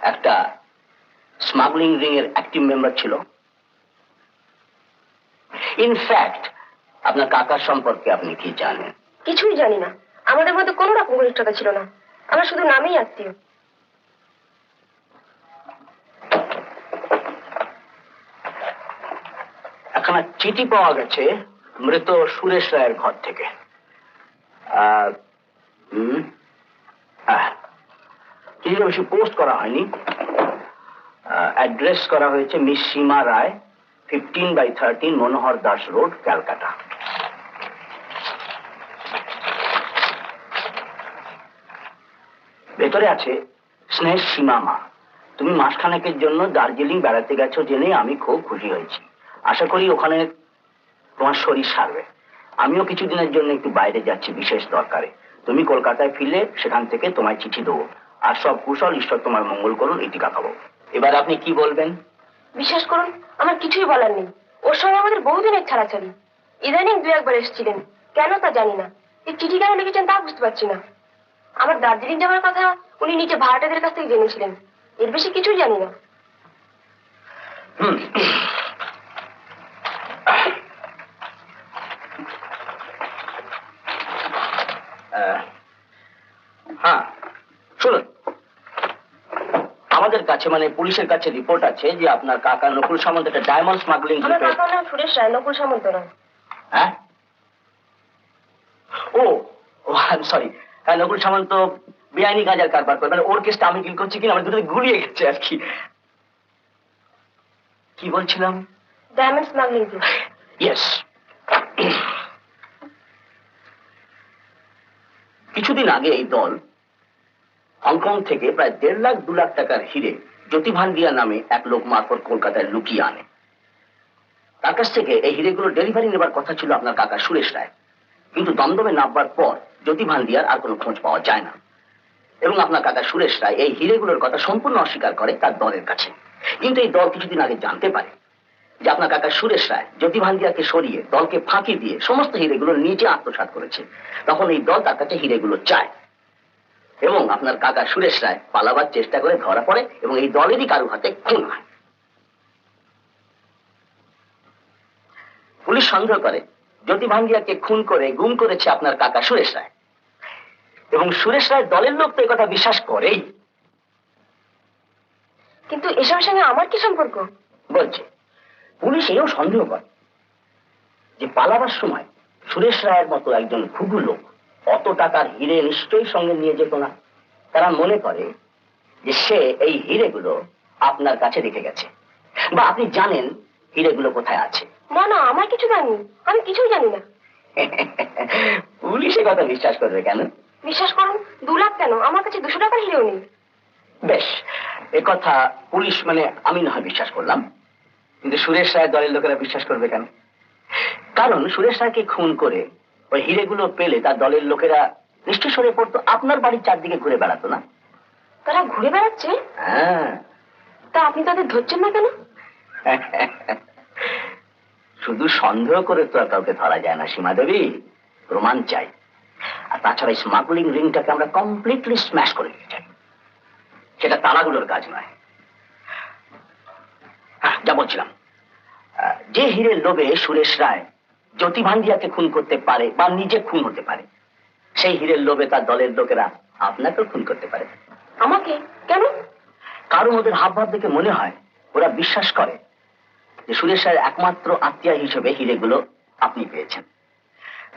একটা স্মাগলিং রিং এর অ্যাক্টিভ মেম্বার ছিল? ইনফ্যাক্ট আপনার কাকার সম্পর্কে আপনি কি জানেন? কিছুই জানি না। আমাদের মধ্যে কোনো রকম ঘনিষ্ঠতা ছিল না। আমরা শুধু নামেই আত্মীয়। একখানা চিঠি পাওয়া গেছে মৃত সুরেশ রায়ের ঘর থেকে। চিঠিটা বেশি পোস্ট করা হয়নি, অ্যাড্রেস করা হয়েছে মিস সীমা রায়, 15/13 মনোহর দাস রোড, ক্যালকাটা। ভেতরে আছে, স্নেহ সীমা মা, তুমি মাসখানেকের জন্য দার্জিলিং বেড়াতে গেছো জেনে আমি খুব খুশি হয়েছি। আশা করি ওখানে তোমার শরীর সারবে। আমিও কিছুদিনের জন্য একটু বাইরে যাচ্ছি বিশেষ দরকারে। তুমি কলকাতায় ফিরলে সেখান থেকে তোমায় চিঠি দেবো। আর সব কুশল, ঈশ্বর তোমার মঙ্গল করুন, এটি কাকাবো। এবার আপনি কি বলবেন? বিশ্বাস করুন, আমার কিছুই বলার নেই। ওর সঙ্গে আমাদের বহুদিনের ছাড়াছাড়ি। ইদানিং 2-1 এসেছিলেন, কেন তা জানি না। এই চিঠি কেন লিখেছেন তা বুঝতে পারছি না। আমার দার্জিলিং যাওয়ার কথা উনি নিচে ভাড়াটেদের কাছ থেকে জেনেছিলেন। এর বেশি কিছুই জানি না। হ্যাঁ, শুনুন, আমাদের কাছে মানে পুলিশের কাছে রিপোর্ট আছে যে আপনার কাকা নকুল সামন্ত একটা ডায়মন্ড স্মাগলিং। আমার কাকার নাম সুরেশ রায়, নকুল সামন্ত নয়। হ্যাঁ, ও সরি, হ্যাঁ নকুল সামন্ত বেআইনি গাঁজার কারবার করে, মানে ওর কেসটা আমি ডিল করছি কিনা আমার দুটো গুলিয়ে গেছে আর কি। কি বলছিলাম? Diamond smuggling case. ইয়েস। কিছুদিন আগে এই দল হংকং থেকে প্রায় 1.5 লাখ টাকার হিরে জ্যোতি ভান্ডিয়া নামে এক লোক মারফত কলকাতায় লুকিয়ে আনে। তার কাছ থেকে এই হিরেগুলো ডেলিভারি নেবার কথা ছিল আপনার কাকা সুরেশ রায়, কিন্তু দমদমে নামবার পর জ্যোতি ভান্ডিয়ার আর কোনো খোঁজ পাওয়া যায় না। এবং আপনার কাকা সুরেশ রায় এই হিরেগুলোর কথা সম্পূর্ণ অস্বীকার করে তার দলের কাছে। কিন্তু এই দল কিছুদিন আগে জানতে পারে যে আপনার কাকা সুরেশ রায় জ্যোতি ভান্ডিয়াকে সরিয়ে দলকে ফাঁকি দিয়ে সমস্ত হিরেগুলো নিজে আত্মসাৎ করেছে। তখন এই দল তার কাছে হিরেগুলো চায় এবং আপনার কাকা সুরেশ রায় পালাবার চেষ্টা করে ধরা পড়ে এবং এই দলেরই কারো হাতে খুন হয়। পুলিশ সন্দেহ করে জ্যোতি ভান্ডিয়াকে খুন করে গুম করেছে আপনার কাকা সুরেশ রায়, এবং সুরেশ রায় দলের লোক তো এই কথা বিশ্বাস করেই। কিন্তু এসবের সঙ্গে আমার কি সম্পর্ক? বলছে পুলিশ এও সন্দেহ করে যে পালাবার সময় সুরেশ রায়ের মতো একজন ঘুঘু লোক অত টাকার হিরে নিশ্চয়ই সঙ্গে নিয়ে যেত না। তারা মনে করে যে সে এই হিরেগুলো আপনার কাছে রেখে গেছে, বা আপনি জানেন হিরেগুলো কোথায় আছে। না না, আমার কিছু জানি, আমি কিছুই জানি না। পুলিশ এ কথা বিশ্বাস করবে কেন? বিশ্বাস করুন, 2 লাখ কেন, আমার কাছে 200 টাকার হিরেও নেই। বেশ, এ কথা পুলিশ মানে আমি না হয় বিশ্বাস করলাম, কিন্তু সুরেশ রায় দলের লোকেরা বিশ্বাস করবে কেন? কারণ সুরেশ রায়কে খুন করে ওই হিরেগুলো পেলে তার দলের লোকেরা নিশ্চয় সরে পড়তো, আপনার বাড়ির চারদিকে ঘুরে বেড়াতো না। তারা ঘুরে বেড়াচ্ছে? হ্যাঁ। তা আপনি তাদের ধরছেন না কেন? শুধু সন্দেহ করে তো আর কাউকে ধরা যায় না সীমা দেবী, প্রমাণ চাই। আর তাছাড়া এই স্মাগলিং রিংটাকে আমরা কমপ্লিটলি স্ম্যাশ করে দিতে চাই, সেটা তালাগুলোর কাজ নয়। হ্যাঁ, যা বলছিলাম, যে হিরের লোভে সুরেশ রায় জ্যোতি ভান্ডিয়াকে খুন করতে পারে বা নিজে খুন হতে পারে, সেই হীরের লোভে তার দলের লোকেরা আপনাকেও খুন করতে পারে। আমাকে কেন? কারণ ওদের হাবভাব দেখে মনে হয় ওরা বিশ্বাস করে যে সুরেশ রায়ের একমাত্র আত্মীয় হিসেবে হিরেগুলো আপনি পেয়েছেন।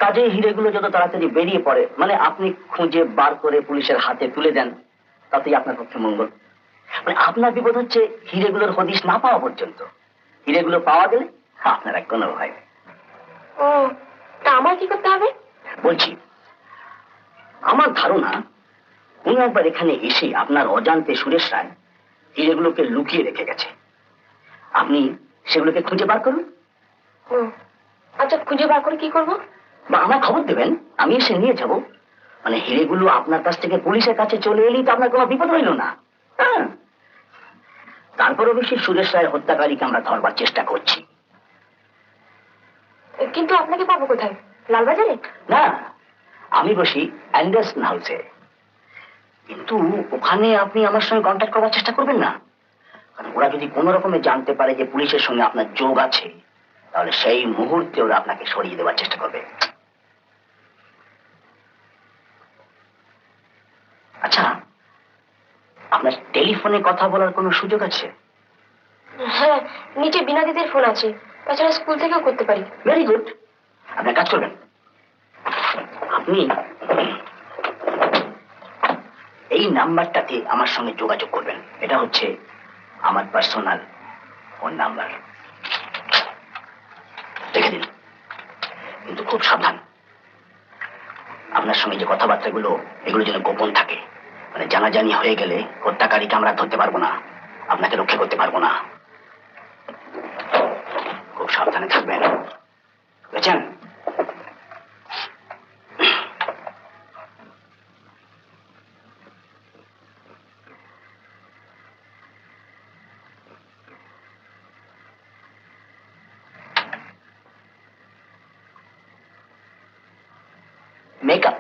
কাজে হিরেগুলো যত তাড়াতাড়ি বেরিয়ে পড়ে, মানে আপনি খুঁজে বার করে পুলিশের হাতে তুলে দেন, তাতেই আপনার পক্ষে মঙ্গল। মানে আপনার বিপদ হচ্ছে হিরেগুলোর হদিশ না পাওয়া পর্যন্ত। হিরেগুলো পাওয়া গেলে আপনারা কোনো ভয় নেই। ও, তা আমার কি করতে হবে? বলছি, আমার ধারণা উনি একবার এখানে এসে আপনার অজান্তে সুরেশ রায় হিরেগুলোকে লুকিয়ে রেখে গেছে। আপনি সেগুলোকে খুঁজে বার করুন। ও, আচ্ছা, খুঁজে বার করে কি করব? বা আমার খবর দেবেন, আমি এসে নিয়ে যাব। মানে হিরেগুলো আপনার কাছ থেকে পুলিশের কাছে চলে এলেই তো আপনার কোনো বিপদ হইল না। হ্যাঁ, তারপর অবশ্যই সুরেশ রায়ের হত্যাকারীকে আমরা ধরবার চেষ্টা করছি। কিন্তু আপনাকে পাবো কোথায়? লালবাজারে? না, আমি বসি অ্যান্ডারসন হাউসে। কিন্তু ওখানে আপনি আমার সঙ্গে কন্ট্যাক্ট করার চেষ্টা করবেন না। কারণ ওরা যদি কোনো রকমে জানতে পারে যে পুলিশের সঙ্গে আপনার যোগ আছে, তাহলে সেই মুহূর্তে ওরা আপনাকে সরিয়ে দেওয়ার চেষ্টা করবে। আচ্ছা, আপনার টেলিফোনে কথা বলার কোনো সুযোগ আছে? হ্যাঁ, নিচে বিনা দিদির ফোন আছে, তাছাড়া স্কুল থেকেও করতে পারি। Very good. আপনি কাজ করবেন, আপনি এই নাম্বারটাতে আমার সঙ্গে যোগাযোগ করবেন। এটা হচ্ছে আমার পার্সোনাল ফোন নাম্বার। দেখে দিন, কিন্তু খুব সাবধান। আপনার সঙ্গে যে কথাবার্তাগুলো, এগুলো যেন গোপন থাকে। মানে জানাজানি হয়ে গেলে হত্যাকারীকে আমরা ধরতে পারবো না, আপনাকে রক্ষা করতে পারবো না। খুব সাবধানে থাকবেন, বুঝছেন? মেকআপ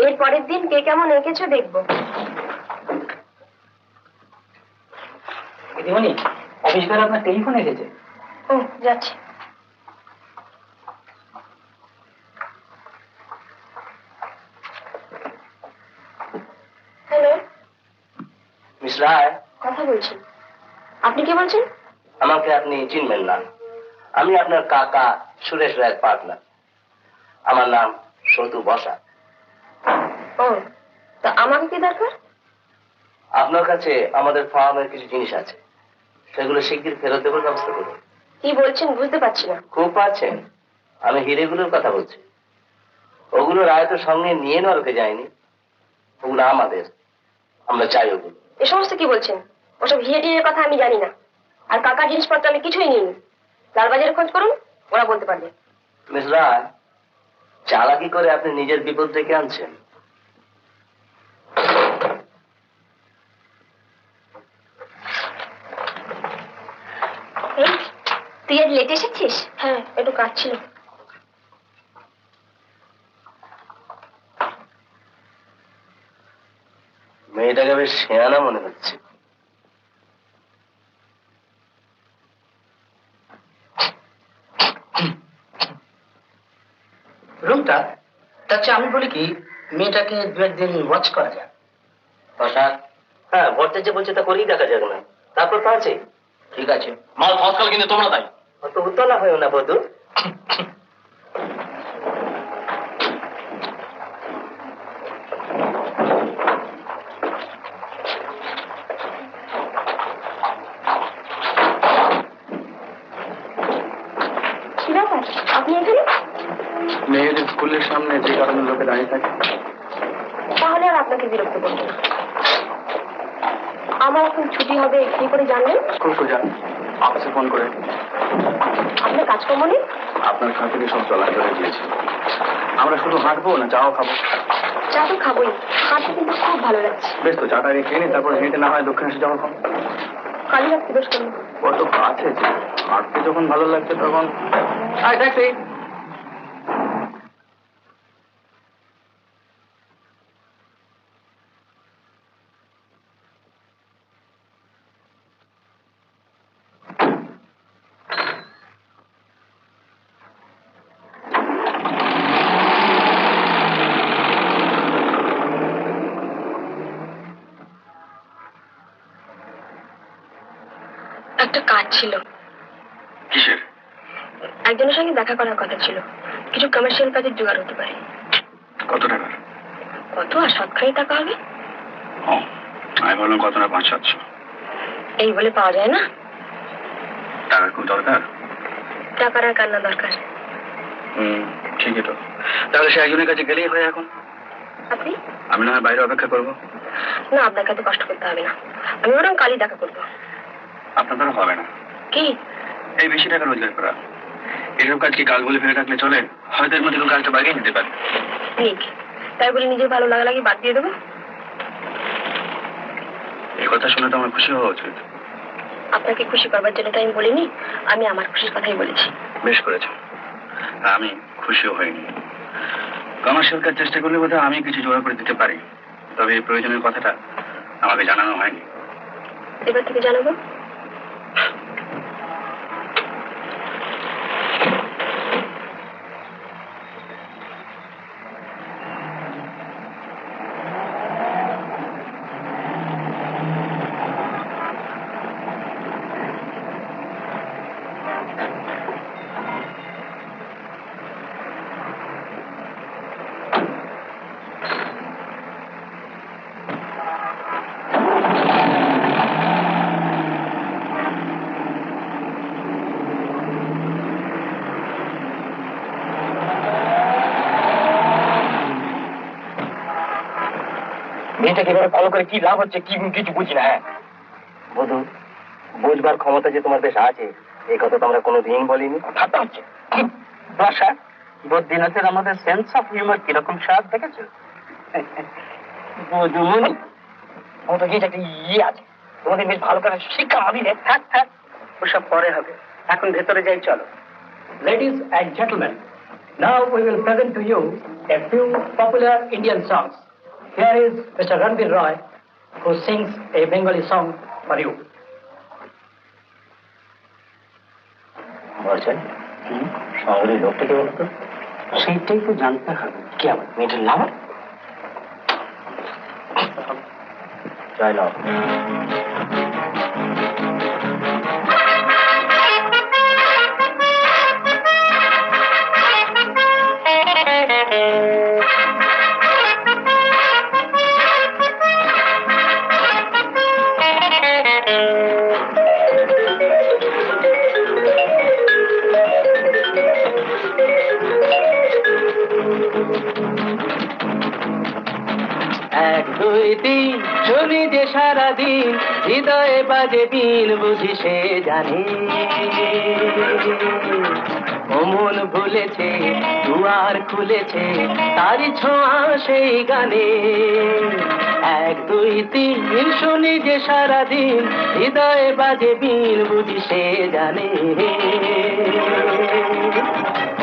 এর পরের দিন কে কেমন এঁকেছো দেখবো। দিদিমণি, অফিস করে আপনার টেলিফোন এসেছে। ও, যাচ্ছি। হ্যালো, মিস রায়, কথা বলছি। আপনি কে বলছেন? আমাকে আপনি চিনবেন না। আমি আপনার কাকা সুরেশ রায়ের পার্টনার। আমার নাম সতু বসা। ও, তা আমাকে কি দরকার? আপনার কাছে আমাদের ফার্মের কিছু জিনিস আছে, সেগুলো শিগগির ফেরত দেবার ব্যবস্থা করুন। কি বলছেন বুঝতে পারছি না। খুব পাচ্ছেন? আমি হিরেগুলোর কথা বলছি। ওগুলো রায় তো সঙ্গে নিয়ে নরকে যায়নি, ওগুলো আমাদের। আমরা চাই ওগুলো। এ সমস্ত কি বলছেন? ওসব হিরে টিরের কথা আমি জানি না। আর কাকার জিনিসপত্র আমি কিছুই নিইনি। লালবাজারে খোঁজ করুন, ওরা বলতে পারবে। মিস রায়, চালাকি করে আপনি নিজের বিপদ ডেকে আনছেন। এই, তুই আজ লেট এসেছিস? হ্যাঁ, একটু কাজ ছিল। মেয়েটাকে বেশ শেয়ানা মনে হচ্ছে। রুমটা, তার চেয়ে আমি বলি কি, মেয়েটাকে দু একদিন ওয়াচ করা যাক। হ্যাঁ, ভর্তের যে বলছে তা করেই দেখা যাক না। তারপর তো আছে। ঠিক আছে, মাল ফসকাল কিন্তু তোমরা তাই। অত উতলা হয়েও না বধু। স্কুলের সামনে যে কারণে লোকে দাঁড়িয়ে থাকে। তাহলে আর আপনাকে বিরক্ত করবো না। আমার এখন ছুটি হবে কি করে জানলেন? খুব সোজা, অফিসে ফোন করে। আপনার কাজকর্ম নেই? আপনার খাতিরে সব চলাচলে দিয়েছি। আমরা শুধু হাঁটবো না চাও খাবো? চা তো খাবোই, হাঁটতে কিন্তু খুব ভালো লাগছে। বেশ তো, চাটা খেয়ে নি, তারপরে হেঁটে না হয় দক্ষিণেশ্বর যাবো। কালী রাখতে বেশ করুন। কত কাছে যে, হাঁটতে যখন ভালো লাগছে তখন। আয় ট্যাক্সি। একটা কাজ ছিল। কিসের? একজনের সঙ্গে দেখা করার কথা ছিল, কিছু কমার্শিয়াল কাজের জোগাড় হতে পারে। কত টাকা? কত আর 7খানি টাকা হবে। আমি বললাম কত না, 500-700। এই বলে পাওয়া যায় না। টাকা খুব দরকার। টাকার আর কান্না দরকার। ঠিকই তো, তাহলে সে একজনের কাছে গেলেই হয়। এখন আপনি? আমি না হয় বাইরে অপেক্ষা করবো। না, আপনাকে এত কষ্ট করতে হবে না, আমি বরং কালই দেখা করবো। আপনার দ্বারা হবে না। কি? এই বেশি টাকা রোজগার করা, এসব কাজ কি কাল বলে ফেলে রাখলে চলে? হয়তো এর মধ্যে কেউ কাজটা বাগিয়ে নিতে পারে। ঠিক, তাই বলে নিজের ভালো লাগি বাদ দিয়ে দেবো? এই কথা শুনে তো আমার খুশি হওয়া উচিত। আপনাকে খুশি করবার জন্য তো আমি বলিনি, আমি আমার খুশির কথাই বলেছি। বেশ করেছ, আমি খুশিও হইনি। কমার্শিয়াল কাজ চেষ্টা করলে বোধহয় আমি কিছু জোগাড় করে দিতে পারি, তবে এই প্রয়োজনের কথাটা আমাকে জানানো হয়নি। এবার থেকে জানাবো। মেয়েটাকে এভাবে ফলো করে কি লাভ হচ্ছে, কি কিছু বুঝি না। হ্যাঁ বধু, বুঝবার ক্ষমতা যে তোমার বেশ আছে, এই কথা তো আমরা কোনোদিন বলিনি। ঠাট্টা হচ্ছে ভাষা। বদিনাথের আমাদের সেন্স অফ হিউমার কিরকম স্বাদ দেখেছো? বধুমণি ও তো একটা ইয়ে আছে, তোমাদের বেশ ভালো করে শিক্ষা হবে। থাক থাক, ওসব পরে হবে, এখন ভেতরে যাই চলো। Ladies and gentlemen, now we will present to you a few popular Indian songs. Here is Mr. Ranbir Roy, who sings a Bengali song for you. বলছেন শহরের লোকটাকে বলতো, সেইটাই তো জানতে হবে। কি আমার মেয়েটার নাম? জয় লাভ। এক দুই তিন শুনি যে সারাদিন, হৃদয়ে বাজে বিন বুঝি সে জানে। ও মন ভুলেছে, দুয়ার খুলেছে, তারি ছোঁয়া সেই গানে। এক দুই তিন শুনি যে সারাদিন, হৃদয়ে বাজে বিন বুঝি সে জানে।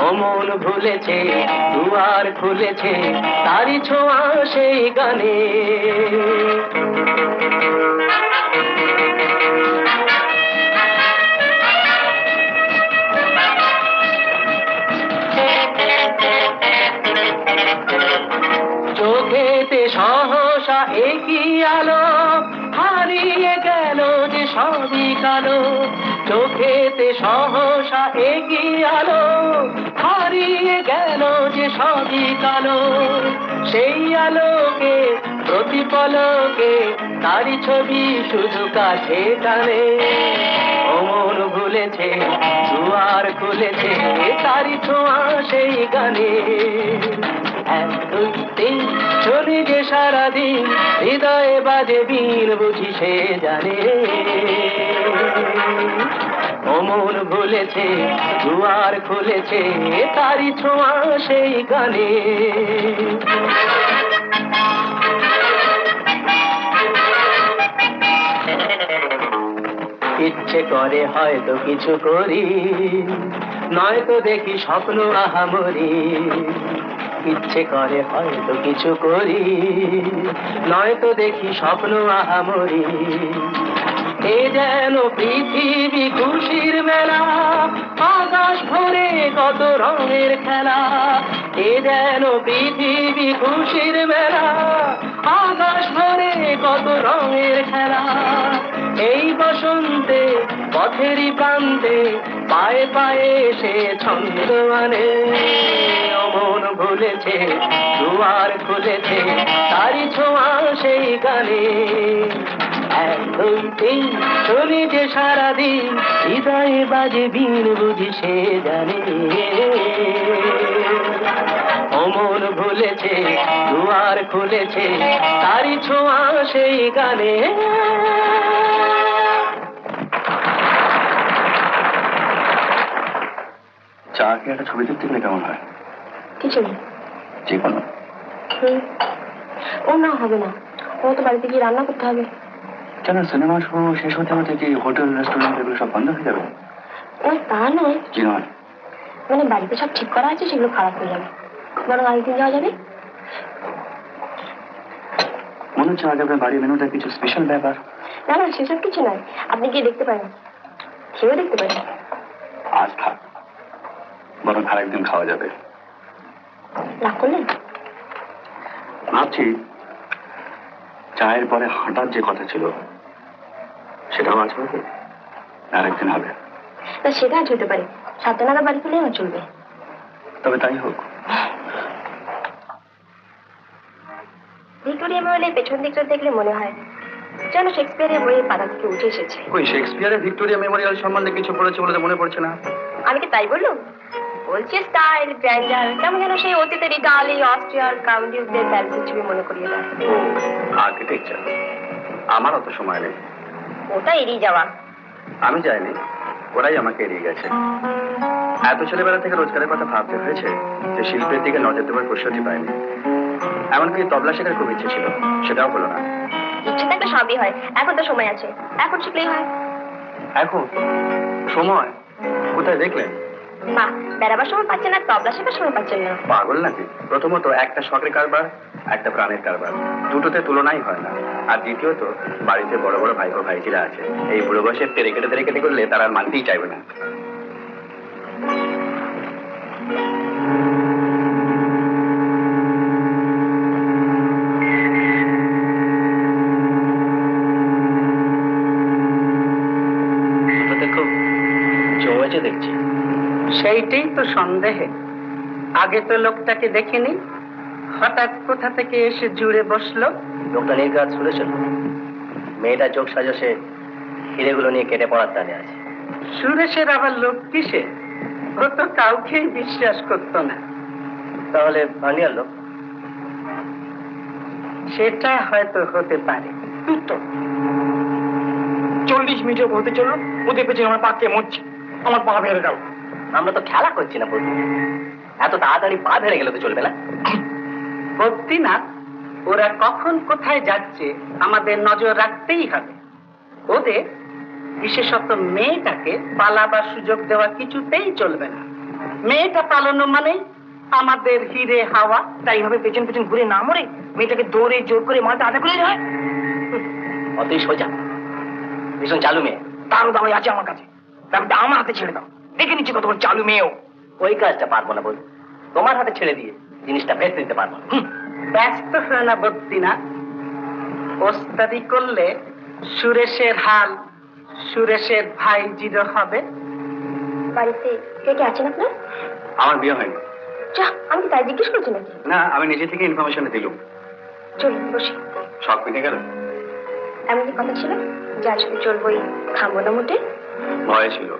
ও মন ভুলেছে, দুয়ার খুলেছে, তারি ছোঁয়া সেই গানে। চোখেতে সহসা একই আলো, হারিয়ে গেল যে সবই কালো। চোখেতে সহসা একই আলো, হারিয়ে গেল যে সবই কালো। সেই আলোকে প্রতিপলকে তারি ছবি শুধু কাছে টানে। ও মন ভুলেছে, দুয়ার খুলেছে, তারি ছোঁয়া সেই গানে। সারাদিন হৃদয়ে বাজে বীণ বুঝি সে জানে ও মন ভুলেছে দুয়ার খুলেছে তারি ছোঁয়া সেই গানে ইচ্ছে করে হয়তো কিছু করি নয়তো দেখি স্বপ্ন আহামরি ইচ্ছে করে হয়তো কিছু করি নয়তো দেখি স্বপ্ন আহামরি এ যেন পৃথিবী খুশির মেলা আকাশ ভরে কত রঙের খেলা এ যেন পৃথিবী খুশির মেলা আকাশ ভরে কত রঙের খেলা এই বসন্তে পথেরই প্রান্তে পায়ে পায়ে সে ছন্দ আনে মন ভুলেছে দুয়ার খুলেছে তারি ছোঁয়া সেই গানে এক দুই তিন শুনি যে সারাদিন হৃদয়ে বাজে বীণ বুঝি সে জানে ও মন ভুলেছে দুয়ার খুলেছে তারি ছোঁয়া সেই গানে চা কি একটা ছবি দেখতে গেলে কেমন হয়? কিছু নেই। যে কোনো? ও না, হবে না। ও তো বাড়িতে গিয়ে রান্না করতে হবে। কেন, সিনেমা শো শেষ হতে হতে কি হোটেল রেস্টুরেন্ট এগুলো সব বন্ধ হয়ে যাবে? ও তা নয়, কি নয়? মানে বাড়িতে সব ঠিক করা আছে, সেগুলো খারাপ হয়ে যাবে। বরং আরেকদিন যাওয়া যাবে। মনে হচ্ছে আজ আপনার বাড়ির মেনুটা কিছু স্পেশাল ব্যাপার। না না, সেসব কিছু নয়, আপনি গিয়ে দেখতে পারেন, খেয়েও দেখতে পারেন। আজ থাক, বরং আরেকদিন খাওয়া যাবে। রাগ করলেন? ভাবছি চায়ের পরে হাঁটার যে কথা ছিল সেটাও আজ হবে, আরেকদিন হবে। তা সেটা আজ হতে পারে, 7টা নাগাদ বাড়ি ফেলে আমার চলবে। তবে তাই হোক। ভিক্টোরিয়া মেমোরিয়ালের পেছন দিকটা দেখলে মনে হয় যেন শেক্সপিয়ারের বইয়ের পাতা থেকে উঠে এসেছে। ওই শেক্সপিয়ারের ভিক্টোরিয়া মেমোরিয়াল সম্বন্ধে কিছু পড়েছে বলে তো মনে পড়ছে না। আমি কি তাই বললাম? বলছি স্টাইল, গ্র্যান্ডার, কেমন যেন সেই অতীতের ইটালি, অস্ট্রিয়ার কাউন্টিসদের প্যালেসের ছবি মনে করিয়ে দেয়। আর্কিটেকচার আমার অত সময় নেই, ওটা এড়িয়ে যাওয়া। আমি যাইনি, ওরাই আমাকে এড়িয়ে গেছে। এত ছেলেবেলা থেকে রোজগারের কথা ভাবতে হয়েছে যে শিল্পের দিকে নজর দেওয়ার প্রস্তুতি পাইনি। এমনকি তবলা শেখার খুব ইচ্ছে ছিল, সেটাও হলো না। ইচ্ছে থাকলে সবই হয়, এখন তো সময় আছে, এখন শিখলেই হয়। এখন সময় কোথায় দেখলেন? বাহ, বেড়াবার সময় পাচ্ছেন আর তবলা শেখার সময় পাচ্ছেন না। পাগল নাকি? প্রথমত একটা শখের কারবার, একটা প্রাণের কারবার, দুটোতে তুলনাই হয় না। আর দ্বিতীয়ত বাড়িতে বড় বড় ভাইপো ভাইজিরা আছে, এই বুড়ো বয়সে তেরে কেটে করলে তারা আর মানতেই চাইবে না। খুব জমেছে দেখছি। সেইটাই তো সন্দেহে। আগে তো লোকটাকে দেখিনি, হঠাৎ কোথা থেকে এসে জুড়ে বসলো। লোকটা নির্ঘাত শুনেছিল, মেয়েটা চোখ সাজসে হিরেগুলো নিয়ে কেটে পড়ার টানে আছে। সুরেশের আবার লোক কিসে? ও তো কাউকেই বিশ্বাস করতো না। তাহলে ভানিয়ার লোক? সেটা হয়তো হতে পারে। 40 মিনিটে বলতে চললো, ওদের পেছনে আমার পা কে মরছে, আমার পা ভেঙে গেল। আমরা তো খেলা করছি না বন্ধু, এত তাড়াতাড়ি পা ভেড়ে গেলে তো চলবে না। বদ্রীনাথ, ওরা কখন কোথায় যাচ্ছে আমাদের নজর রাখতেই হবে। ওদের, বিশেষত মেয়েটাকে পালাবার সুযোগ দেওয়া কিছুতেই চলবে না। মেয়েটা পালানো মানে আমাদের হিরে হাওয়া। তাই ভাবে পেছন পেছন ঘুরে না মরে মেয়েটাকে দৌড়ে জোর করে মাথা আদা করে যায়। অতই সোজা, ভীষণ চালু মেয়ে। তারও দাওয়াই আছে আমার কাছে, ব্যাপারটা আমার হাতে ছেড়ে দাও, দেখে নিচ্ছি কত বড় চালু মেয়েও। ওই কাজটা পারবো না বন্ধু, তোমার হাতে ছেড়ে দিয়ে জিনিসটা ভেদ দিতে পারবো না। ব্যস্ত হয় না বদ্রীনাথ, ওস্তাদি করলে সুরেশের হাল সুরেশের ভাই জিরো হবে। বাড়িতে কে কে আছেন আপনার? আমার বিয়ে হয়নি। যা, আমি কি তাই জিজ্ঞেস করছি নাকি? না, আমি নিজে থেকে ইনফরমেশন দিলুম। চলুন বসি। শখ মিটে গেল? এমন কি কথা ছিল যার সাথে চলবোই, থামবো না মোটে। ভয় ছিল,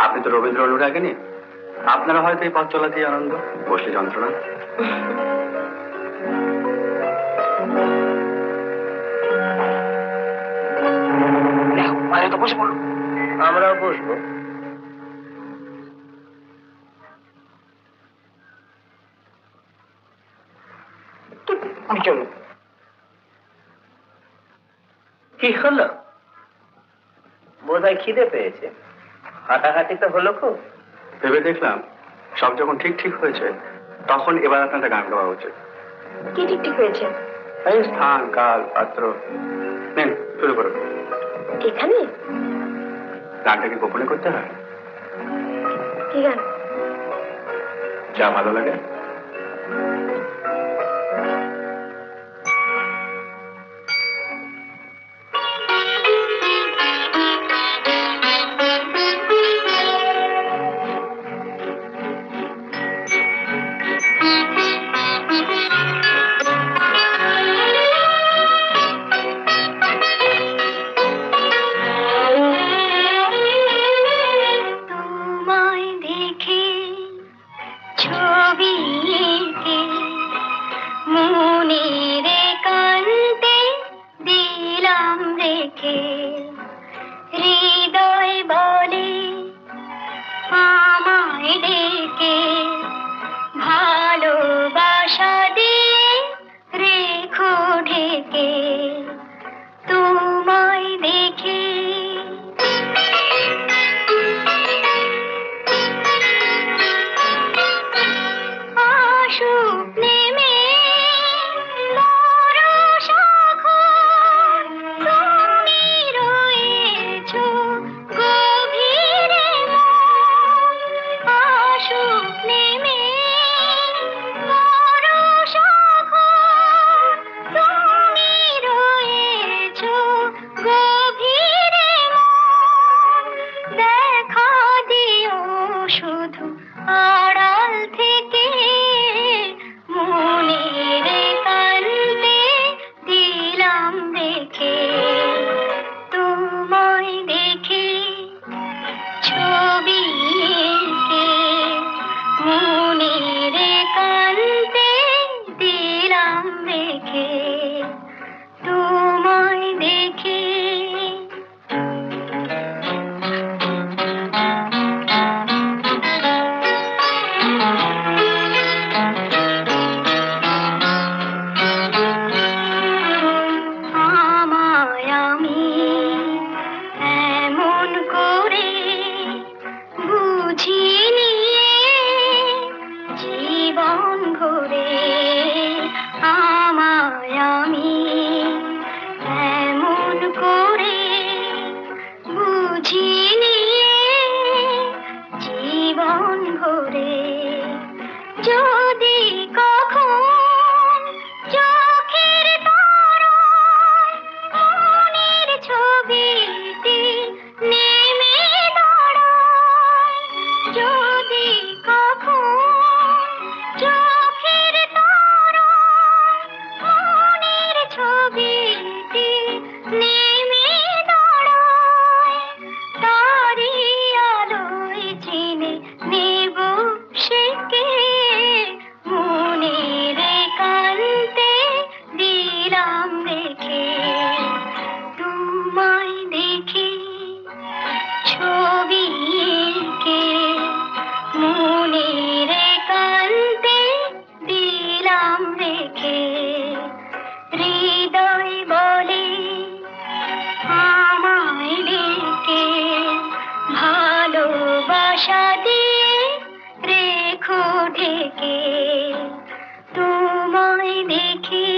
আপনি তো রবীন্দ্র অনুরাগিনী, আপনারা হয়তো এই পথ চলাতেই আনন্দ, বসলে যন্ত্রণা। বাইরে তো বসে পড়লো। আমরাও বসবো। আমি চলো। কি হলো? বোধহয় খিদে পেয়েছে। হাঁটাহাঁটি তো হলো খুব। ভেবে দেখলাম সব যখন ঠিক ঠিক হয়েছে তখন এবার আপনাদের গান গাওয়া উচিত। কি ঠিক ঠিক হয়েছে? এই স্থান কাল পাত্র নেন শুরু করো। এখানে গানটা কি গোপনে করতে হয়? কি গান? যা ভালো লাগে। তোমায় দেখে ছবি এঁকে মনের একান্তে দিলাম রেখে, হৃদয় বলে আমায় ডেকে, ভালোবাসা দিয়ে রেখো ঢেকে, তোমায় দেখে। আসুক নেমে বরষাখন, তুমি রয়েছো গভীরে মন। আসুক নেমে বরষাখন, তুমি রয়েছো গভীরে মন। দেখা দিও শুধু আড়াল থেকে, মনের একান্তে দিলাম রেখে, তোমায় দেখে ছবি এঁকে মনের একান্তে দিলাম রেখে, তোমায় দেখে। আমায় আমি এমন করে বুঝিনি জীবন ভরে, আমায় আমি এমন করে বুঝিনি জীবন ভরে। যদি কখন চোখের তারায় মনের ছবিটি নেমে দাঁড়ায়, যদি কখন চোখের তারায় মনের ছবিটি নেমে দাঁড়ায়, তারি আলোয় চিনে নেব সেকে, মনের একান্তে দিলাম রেখে, তোমায় দেখে ছবি এঁকে মনের একান্তে দিলাম রেখে, হৃদয় বলে আমায় ডেকে, ভালোবাসা দিয়ে রেখো ঢেকে, তোমায় দেখে।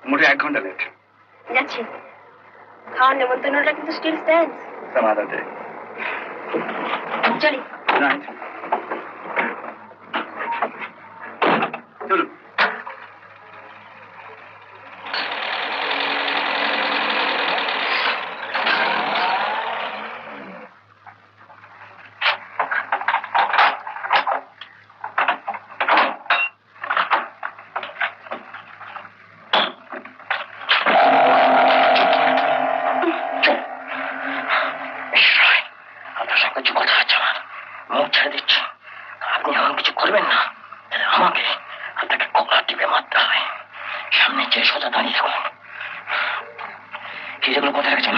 মোটে 1 ঘন্টা লেট। যাচ্ছি। খাওয়ার নেমন্তন্নটা কিন্তু still stands. Some other day. চলি। Right. চলুন। আপনার সঙ্গে কিছু কথা আছে আমার, মুখ ছেড়ে দিচ্ছি। ছেড়ে সোজা দাঁড়িয়ে থাকুন। হিরেগুলো কোথায় রেখেছেন?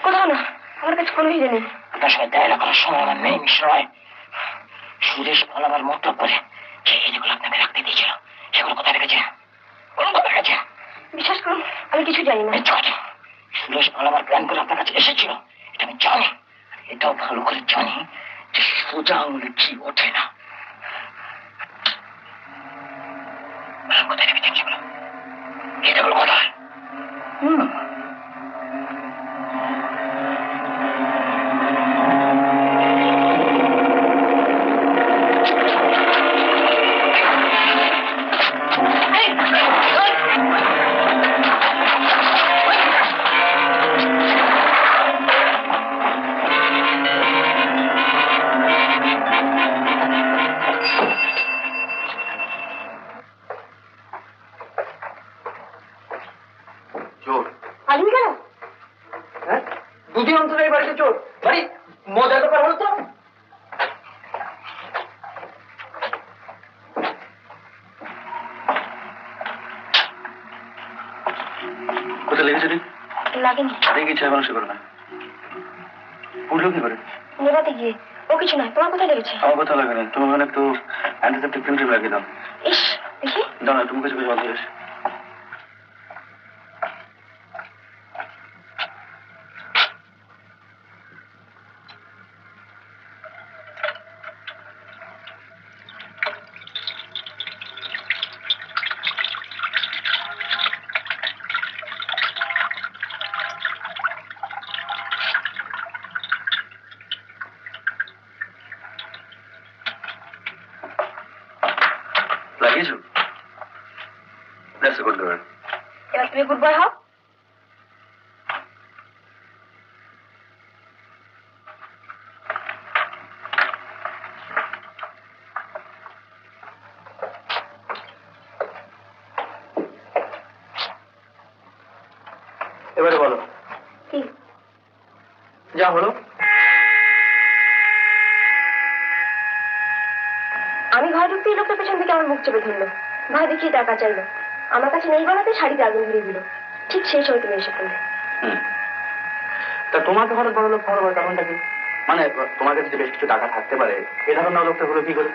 কোথাও না, আমার কাছে কোনো হিরে নেই। আপনার সঙ্গে দেখা করার সময় আমার নেই মিস্টার রয়। সুরেশ ভালো আমার মতলব করে যে হিরেগুলো আপনাকে রাখতে দিয়েছিল সেগুলো কোথায় রেখেছে? কোথায় রেখেছে? বিশ্বাস করুন, আমি কিছু জানি না। সুরেশ ভালো আমার প্ল্যান করে আপনার কাছে এসেছিল, এটা আমি জানি। এটাও ভালো করে জানি যে সোজা আঙুলে কি ওঠে না। কোথায় রেখেছেন সেগুলো? হিরেগুলো কোথায়? পালিয়ে গেল? হ্যাঁ, দুদিন অন্তর এই বাড়িতে চোর। বাড়ি মজার ব্যাপার হলো তো। কোথায় লেগেছে রে? লাগেনি। লেগেছে মানুষ করে না, উঠলো কি করে? নেভাতে গিয়ে। ও কিছু নয়, তোমার কোথায় লেগেছে? আমার কথা লাগে না, তুমি ওখানে একটু অ্যান্টিসেপ্টিক ক্রিম লাগিয়ে দাও। ইস, দেখি। দাও না, তুমি কিছু কিছু বলতে এসে। লাগিয়েছো? That's a good girl. এবার তুমি গুড বয় হও। এবারে বলো কি? যা হলো। আমি ঘরে ঢুকতেই লোকটা পেছন থেকে আমার মুখ চেপে ধরলো, ভয় দেখিয়ে টাকা চাইলো। আমার কাছে নেই বলাতে শাড়িতে আগুন ধরিয়ে দিল। ঠিক সেই সময় তুমি এসে পড়লে। তা তোমাকে হঠাৎ বড় লোক হওয়ার কারণটা কি? মানে তোমার কাছে বেশ কিছু টাকা থাকতে পারে, এ ধরনের লোকটা হলো কি করে?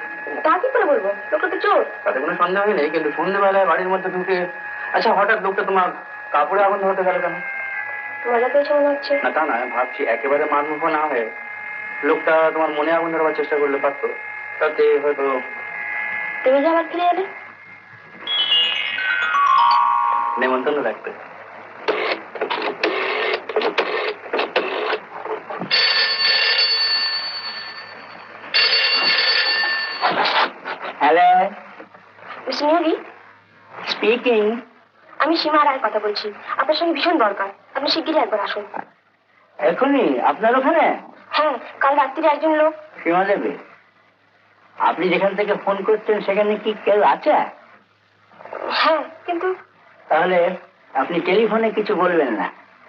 তা কি করে বলবো, লোকটা তো চোর। তাতে কোনো সন্দেহই নেই, কিন্তু সন্ধ্যেবেলায় বাড়ির মধ্যে ঢুকে আচ্ছা হঠাৎ লোকটা তোমার কাপড়ে আগুন ধরতে গেল কেন? মজা পেয়েছে মনে হচ্ছে। না তা না, ভাবছি একেবারে মারমুখ না হয়ে লোকটা তোমার মনে আগুন ধরবার চেষ্টা করলে পারতো, তাতে হয়তো। তুমি যে আবার ফিরে এলে। নেমন্তন্ন রাখতে। Hello, mister Niyogi, speaking. আমি সীমা রায় কথা বলছি। আপনার সঙ্গে ভীষণ দরকার, আপনি শিগগিরই একবার আসুন। এখনই আপনার ওখানে? হ্যাঁ, কাল রাত্রিরে একজন লোক। সীমা দেবী, আপনি যেখান থেকে ফোন করছেন সেখানে কি কেউ আছে? হ্যাঁ, কিন্তু তাহলে আপনি টেলিফোনে কিছু বলবেন না,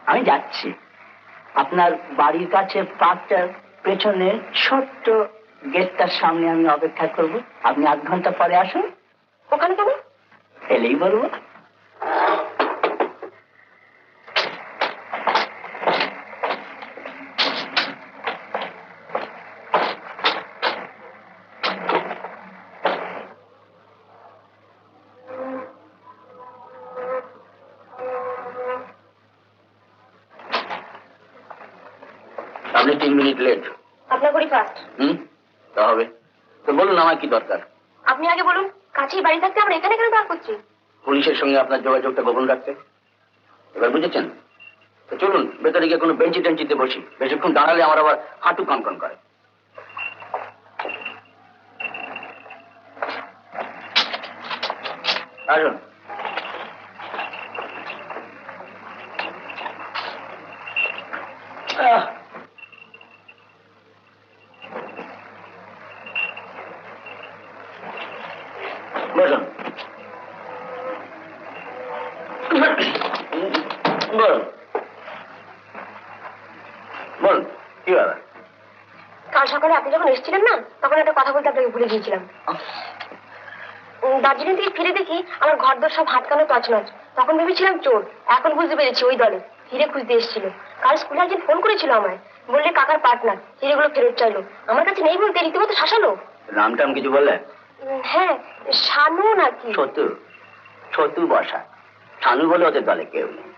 আমি যাচ্ছি। আপনার বাড়ির কাছে পার্কটার পেছনে ছোট্ট গেটটার সামনে আমি অপেক্ষা করব। আপনি 8 ঘন্টা পরে আসুন। ওখানে কেন? এলেই বলবো। আপনি 3 মিনিট লেট। আপনার করি ফার্স্ট। তা হবে তো বলুন আমার কি দরকার? আপনি আগে বলুন, কাছেই বাড়ি থাকতে আমরা এখানে কেন দাঁড় করছি? পুলিশের সঙ্গে আপনার যোগাযোগটা গোপন রাখতে। এবার বুঝেছেন তো চলুন ভেতরে গিয়ে কোনো বেঞ্চি টেঞ্চিতে বসি, বেশিক্ষণ দাঁড়ালে আমার আবার হাঁটু কনকন করে। আসুন। বলুন বলুন বলুন কি ব্যাপার? কাল সকালে আপনি যখন এসেছিলেন না, তখন একটা কথা বলতে আপনাকে ভুলে গিয়েছিলাম। দার্জিলিং থেকে ফিরে দেখি আমার ঘর দর সব হাতকানো তছনছ। তখন ভেবেছিলাম চোর, এখন বুঝতে পেরেছি ওই দলে হিরে খুঁজতে এসেছিল। কাল স্কুলে একজন ফোন করেছিল আমায়, বললে কাকার পার্টনার হিরেগুলো ফেরত চাইলো। আমার কাছে নেই বলতে রীতিমতো শাসালো। নাম টাম কিছু বললে? হ্যাঁ, শানু নাকি। ছতু, ছতু বসা। শানু বলে ওদের দলে কেউ নেই।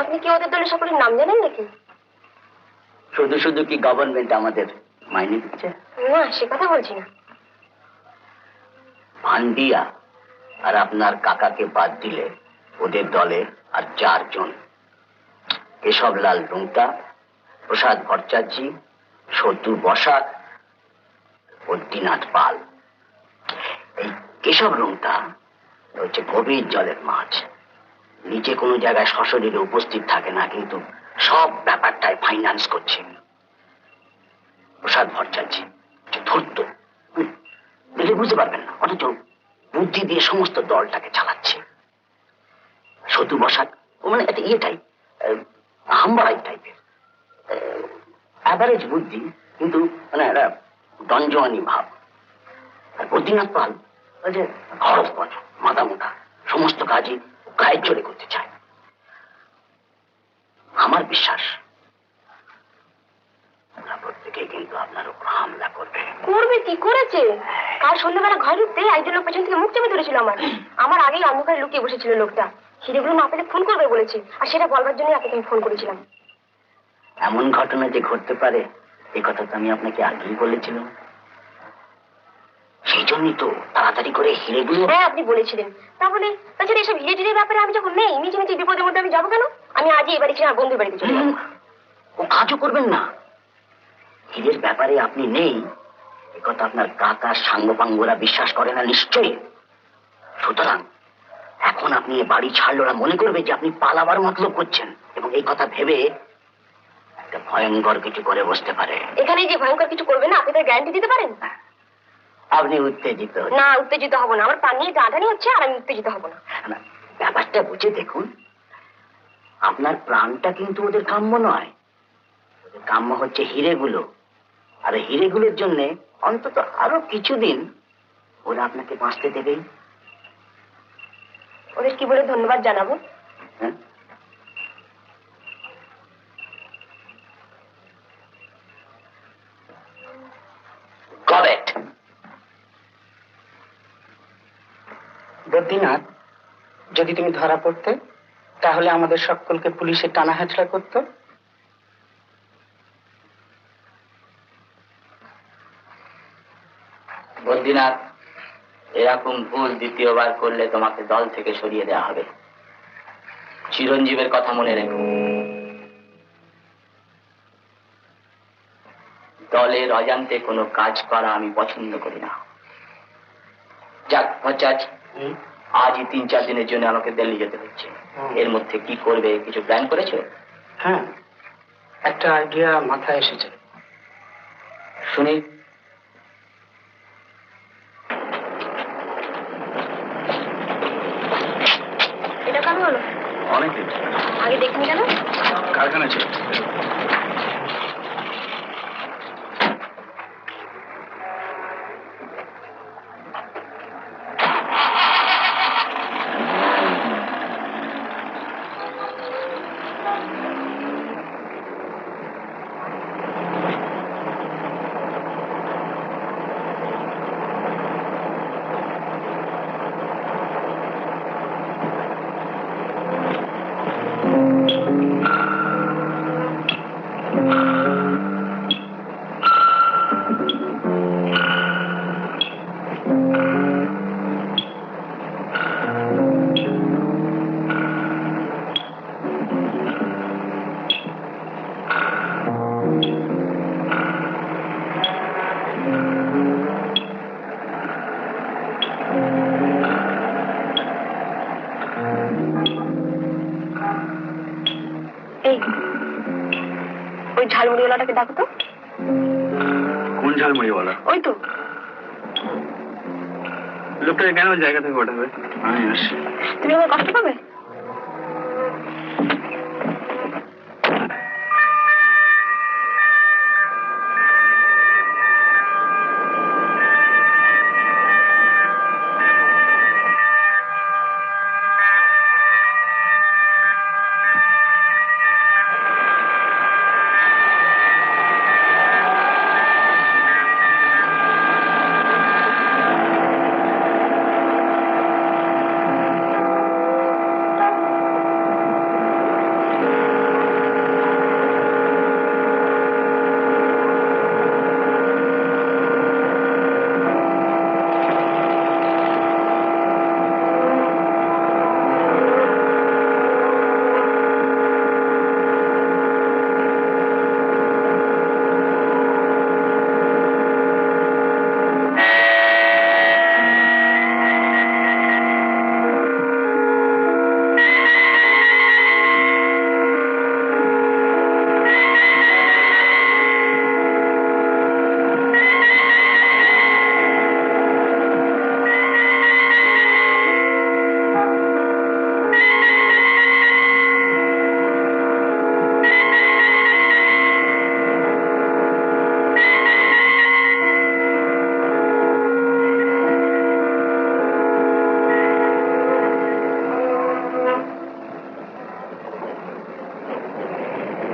আপনি কি ওদের দলে সকলের নাম জানেন নাকি? শুধু শুধু কি গভর্নমেন্ট আমাদের মাইনে দিচ্ছে? না, সে কথা বলছি না। ভান্ডিয়া আর আপনার কাকাকে বাদ দিলে ওদের দলে আর 4 জন। কেশবলাল রুংটা, প্রসাদ ভট্টাচার্য, সতু বসাক, বদ্রীনাথ পাল। এই কেশব রুংটা হচ্ছে গভীর জলের মাছ। নিচে কোনো জায়গায় সশরীরে উপস্থিত থাকে না, কিন্তু সব ব্যাপারটাই ফাইন্যান্স করছে। প্রসাদ ভট্টাচার্য ধূর্ত, দেখে বুঝতে পারবেন না, অথচ বুদ্ধি দিয়ে সমস্ত দলটাকে চালাচ্ছে। সতু বসাক ও মানে একটা টাইপ, হাম্বাড়াই টাইপের, অ্যাভারেজ বুদ্ধি, কিন্তু মানে একটা দঞ্জওয়ানি ভাব। আর বদ্রীনাথ পাল ওই যে খরচপচ, মাথা মোটা, সমস্ত কাজই গায়ের জোরে করতে চায়। আমার বিশ্বাস প্রত্যেকে কিন্তু আপনার উপর হামলা করবে। করবে কি করেছে? কাল সন্ধ্যাবেলা ঘরে ঢুকতে একজন লোক পেছন থেকে মুখ চেপে ধরেছিল আমার আগেই অন্ধকারে লুকিয়ে বসেছিল লোকটা। হিরেগুলো না পেলে ফোন করবে বলেছে, আর সেটা বলবার জন্য আপনাকে আমি ফোন করেছিলাম। এমন ঘটনা যে ঘটতে পারে এই কথা তো আমি আপনাকে আগেই বলেছিলাম। সেই জন্যই তো তাড়াতাড়ি করে হিরেগুলো। হ্যাঁ, আপনি বলেছিলেন। তাহলে তাছাড়া এসব হিরে টিরের ব্যাপারে আমি যখন নেই, নিজে নিজে বিপদের মধ্যে আমি যাবো কেন? আমি আজই এই বাড়ি ছেড়ে আমার বন্ধুর বাড়িতে চলে যাবো। ও কাজও করবেন না। হিরের ব্যাপারে আপনি নেই এ কথা আপনার কাকা সাঙ্গপাঙ্গরা বিশ্বাস করে না নিশ্চয়ই। সুতরাং এখন আপনি এ বাড়ি ছাড়লে ওরা মনে করবে যে আপনি পালাবার মতলব করছেন, এবং এই কথা ভেবে একটা ভয়ঙ্কর কিছু করে বসতে পারে। এখানে যে ভয়ঙ্কর কিছু করবে না, আপনি তার গ্যারান্টি দিতে পারেন? আপনি উত্তেজিত হচ্ছেন। না, উত্তেজিত হবো না। আমার পান নিয়ে টানাটানি হচ্ছে, আর আমি উত্তেজিত হবো না। না, ব্যাপারটা বুঝে দেখুন। আপনার প্রাণটা কিন্তু ওদের কাম্য নয়। ওদের কাম্য হচ্ছে হিরেগুলো। আর হিরেগুলোর জন্য অন্তত আরো কিছুদিন ওরা আপনাকে বাঁচতে দেবেই। ওদের কি বলে ধন্যবাদ জানাবো? হ্যাঁ, কারেক্ট। বদ্রীনাথ, যদি তুমি ধরা পড়তে তাহলে আমাদের সকলকে পুলিশে টানা হেঁচড়া করতো। বদ্রীনাথ, এরকম ভুল দ্বিতীয়বার করলে তোমাকে দল থেকে সরিয়ে দেওয়া হবে। চিরঞ্জীবের কথা মনে রেখো। দলের অজান্তে কোনো কাজ করা আমি পছন্দ করি না। যাক ভট্টাচ, আজই 3-4 দিনের জন্য আমাকে দিল্লি যেতে হচ্ছে। এর মধ্যে কি করবে কিছু প্ল্যান করেছো? হ্যাঁ, একটা আইডিয়া মাথায় এসেছে। শুনি। এটা কেন হলো? অনেকদিন আগে দেখিনি কেন? কারখানা ছিল। এই, ওই ঝালমুড়িওয়ালাটাকে ডাকো তো। কোন ঝালমুড়িওয়ালা? ওই তো। লোকটাকে কেন জায়গা থেকে ওঠাবে? আমি আসছি। তুমি আমার কষ্ট পাবে?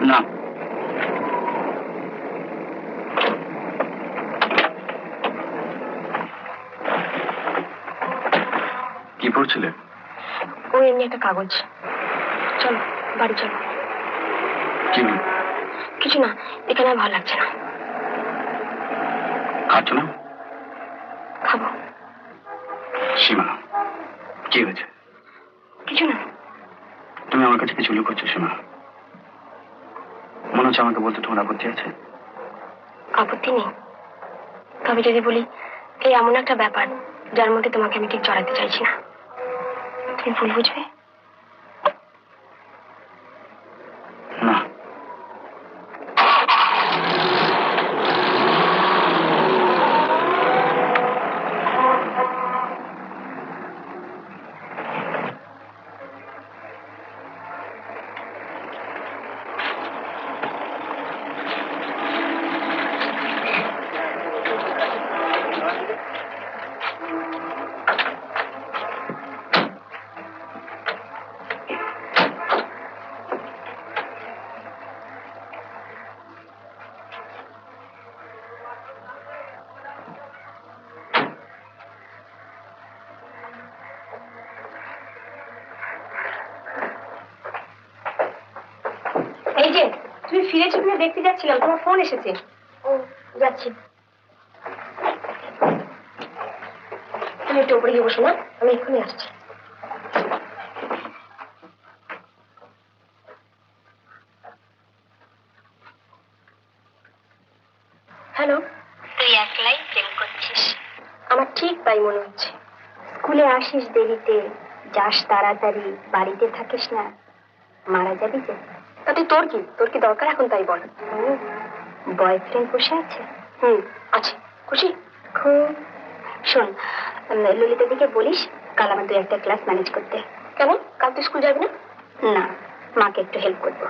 না। কি পড়ছিলে? ওই এমনি একটা কাগজ। চলো বাড়ি চলো। কি? কিছু না, এখানে আর ভালো লাগছে না। খাচ্ছ না? খাবো। সীমা, কি হয়েছে? কিছু না। তুমি আমার কাছে কিছু লুকোচ্ছ সীমা। মনে হচ্ছে আমাকে বলতে তোমার আপত্তি আছে? আপত্তি নেই, তবে যদি বলি এই এমন একটা ব্যাপার যার মধ্যে তোমাকে আমি ঠিক জড়াতে চাইছি না, তুমি ভুল বুঝবে? না। এই যে তুমি ফিরেছো কিনা দেখতে যাচ্ছিলাম, তোমার ফোন এসেছে। ও, যাচ্ছি। তুমি একটু উপরে গিয়ে বসো না, আমি এক্ষুনি আসছি। হ্যালো। তুই একলাই প্রেম করছিস? আমার ঠিক তাই মনে হচ্ছে। স্কুলে আসিস দেরিতে, যাস তাড়াতাড়ি, বাড়িতে থাকিস না, মারা যাবি যে। তাতে তোর কি, তোর কি দরকার এখন তাই বল। বয়ফ্রেন্ড বসে আছে? আছে। খুশি? খুব। শোন, ললিতা দিকে বলিস কাল আমার 2-1টা ক্লাস ম্যানেজ করতে। কেন, কাল তুই স্কুল যাবি না? না, মাকে একটু হেল্প করবো।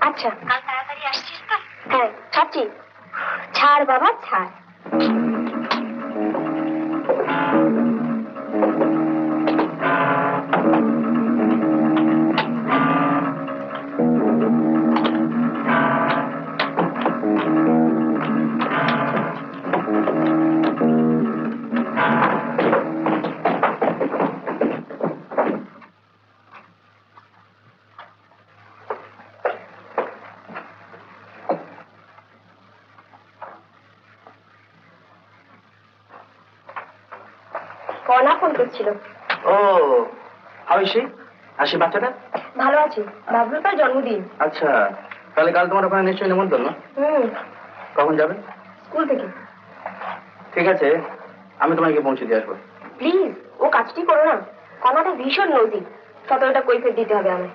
আচ্ছা, কাল তাড়াতাড়ি আসছিস তো? হ্যাঁ, ছাড়ছি। ছাড় বাবা, ছাড়। কনা ফোন করছিল। ও, হাউ ইজ শি? আসি বাচ্চাটা? ভালো আছি, বাবলুর তার জন্মদিন। আচ্ছা, তাহলে কাল তোমার ওখানে নিশ্চয়ই নেমন্তন্ন। কখন যাবে? স্কুল থেকে। ঠিক আছে, আমি তোমাকে পৌঁছে দিয়ে আসবো। প্লিজ, ও কাজটি করো না। কনাটা ভীষণ নদী, 17টা কৈফিয়ত দিতে হবে আমায়।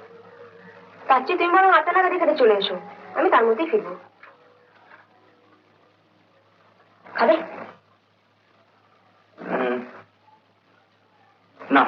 তার চেয়ে তুমি বরং 8টা নাগাদ এখানে চলে এসো, আমি তার মধ্যেই ফিরবো। খাবে? না।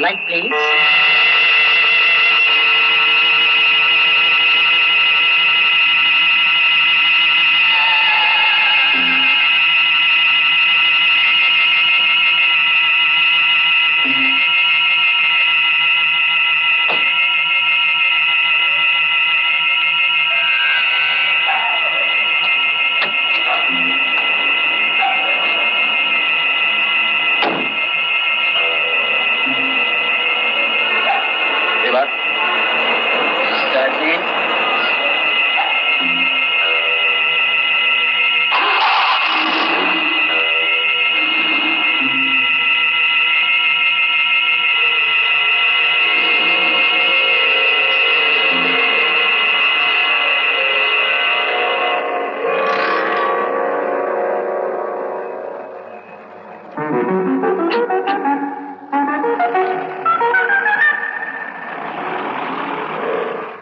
Light please. এবার Steady.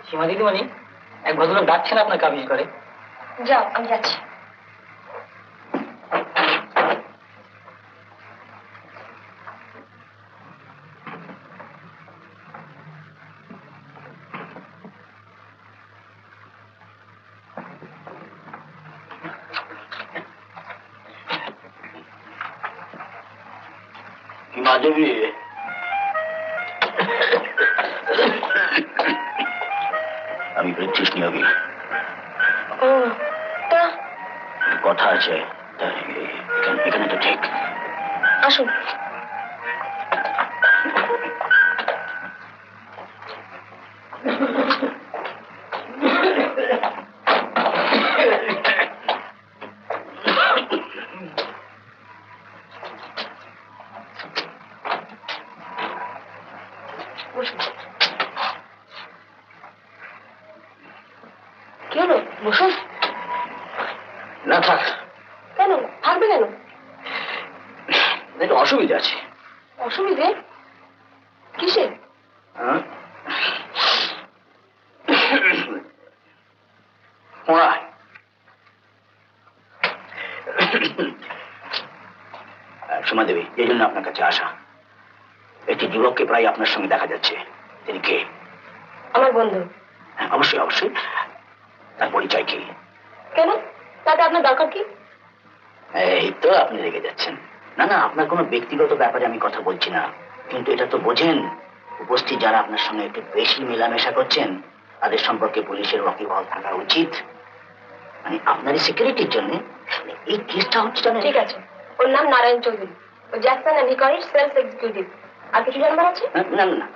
সীমা দিদিমণি, এক ভদ্রলোক ডাকছেন আপনাকে আবিষ করে। যাও, আমি যাচ্ছি। হিমা দেবী, আমি ব্রিটিশ নিয়োগী। ও তা কথা আছে, তা এখানে তো ঠিক। আসুন। কি হলো? বসুন। না থাক, কেন থাকবে কেন? একটু অসুবিধা আছে। অসুবিধে কিসে? হ্যাঁ? ওরা সুমা দেবী, এই জন্য আপনার কাছে আসা। একটি যুবককে প্রায় আপনার সঙ্গে দেখা যাচ্ছে। তিনি কে? আমার বন্ধু। হ্যাঁ, অবশ্যই অবশ্যই। তার পরিচয় কি? কেন? তাতে আপনার দরকার কি? এই তো আপনি রেগে যাচ্ছেন। না না, আপনার কোনো ব্যক্তিগত ব্যাপারে আমি কথা বলছি না, কিন্তু এটা তো বোঝেন উপস্থিত যারা আপনার সঙ্গে একটু বেশি মেলামেশা করছেন তাদের সম্পর্কে পুলিশের ওয়াকিবহাল থাকা উচিত। মানে আপনারই সিকিউরিটির জন্য এই কেসটা হচ্ছে জানেন। ঠিক আছে, ওর নাম নারায়ণ চৌধুরী। ও জ্যাকসন অ্যান্ড হিকারির সেলফ এক্সিকিউটিভ। আর কিছু জানবার আছে? না না না,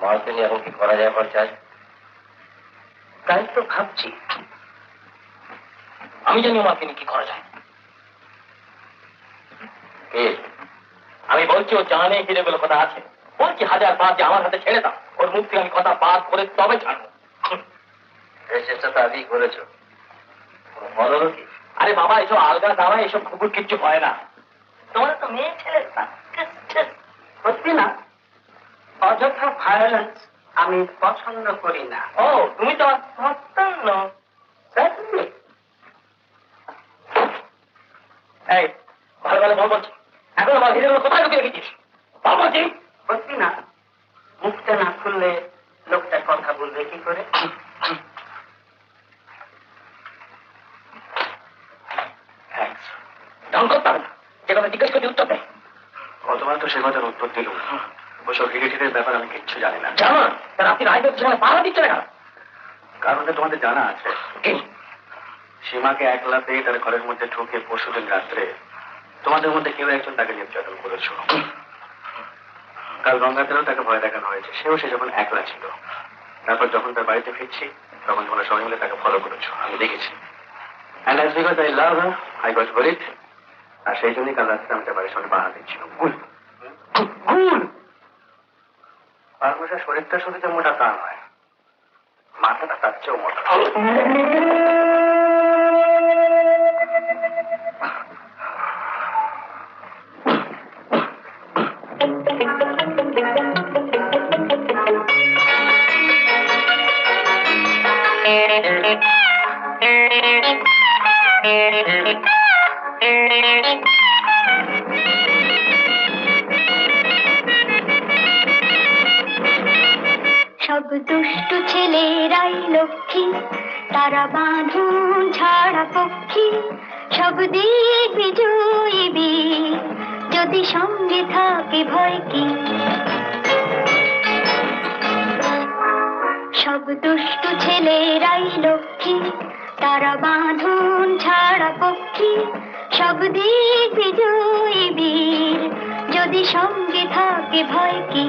মাকে নিয়ে এখন কি করা যায় আমার চাই? তাই তো ভাবছি, আমি জানি মাকে নিয়ে কি করা যায়। আমি বলছি ও জানে হিরেগুলো কথা আছে। বলছি 1000 বার যে আমার হাতে ছেড়ে দাও, ওর মুখ থেকে আমি কথা বাদ করে তবে ছাড়বো। এই চেষ্টা তো আগেই করেছো, বলো কি? আরে বাবা, এসব আলগা দাওয়া, এসব কুকুর কিচ্ছু হয় না। তোমার তো মেয়ে ছেলে না। সত্যি না, অযথা ভায়োলেন্স আমি পছন্দ করি না। ও, তুমি তো সত্য এই ভালো ভালো বল বলছি, এখন আমার হিরেগুলো কোথায় লুকিয়ে রেখেছিস? বল বলছি। সত্যি না, মুখটা না খুললে লোকটা কথা বলবে কি করে? ঢং করতে হবে না, যে কথা জিজ্ঞেস করতে উত্তর দেয়। গতবার তো সে কথার উত্তর দিল। ওসব হিরেটিরের ব্যাপার আমি কিচ্ছু জানি না। জানো না, তার আপনি রায় করতে সেখানে পাহারা দিচ্ছে না কেন? কারণটা তোমাদের জানা আছে। কি? সীমাকে একলা পেয়ে তার ঘরের মধ্যে ঢুকে পরশুদিন রাত্রে তোমাদের মধ্যে কেউ একজন তাকে নির্যাতন করেছো। কাল গঙ্গাতেও তাকে ভয় দেখানো হয়েছে, সেও সে যখন একলা ছিল। তারপর যখন তার বাড়িতে ফিরছি তখন তোমরা সবাই মিলে তাকে ফলো করেছো, আমি দেখেছি। And as because I love her, I got worried আর সেই জন্যই কাল রাত্রে আমি তার বাড়ির সঙ্গে পাহারা দিচ্ছিলাম। পারমশার শরীরটা শুধু যে মোটা তা নয়, মাথাটা তার চেয়েও মোটা। সব দুষ্টু ছেলেরাই লক্ষ্মী, তারা বাঁধন ছাড়া পক্ষী, সব দিক বিজয়ী বীর, যদি সঙ্গে থাকে ভয় কি। সব দুষ্টু ছেলেরাই লক্ষ্মী, তারা বাঁধন ছাড়া পক্ষী, সব দিক বিজয়ী বীর, যদি সঙ্গে থাকে ভয় কি।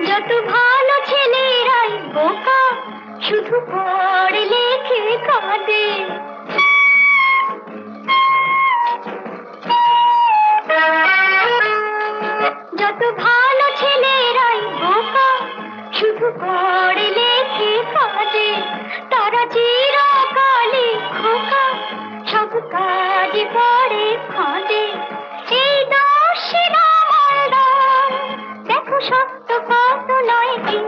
যত ভালো ছেলেরাই বোকা, শুধু পড়ে লেখে কাঁদে। যত ভালো ছেলেরাই বোকা, শুধু পড়ে লেখে কাঁদে, তারা চিরকালই খোকা, সব কাজে পড়ে ফাঁদে। এই দর্শন আমার দান, দেখো সত্য কত নয় কি,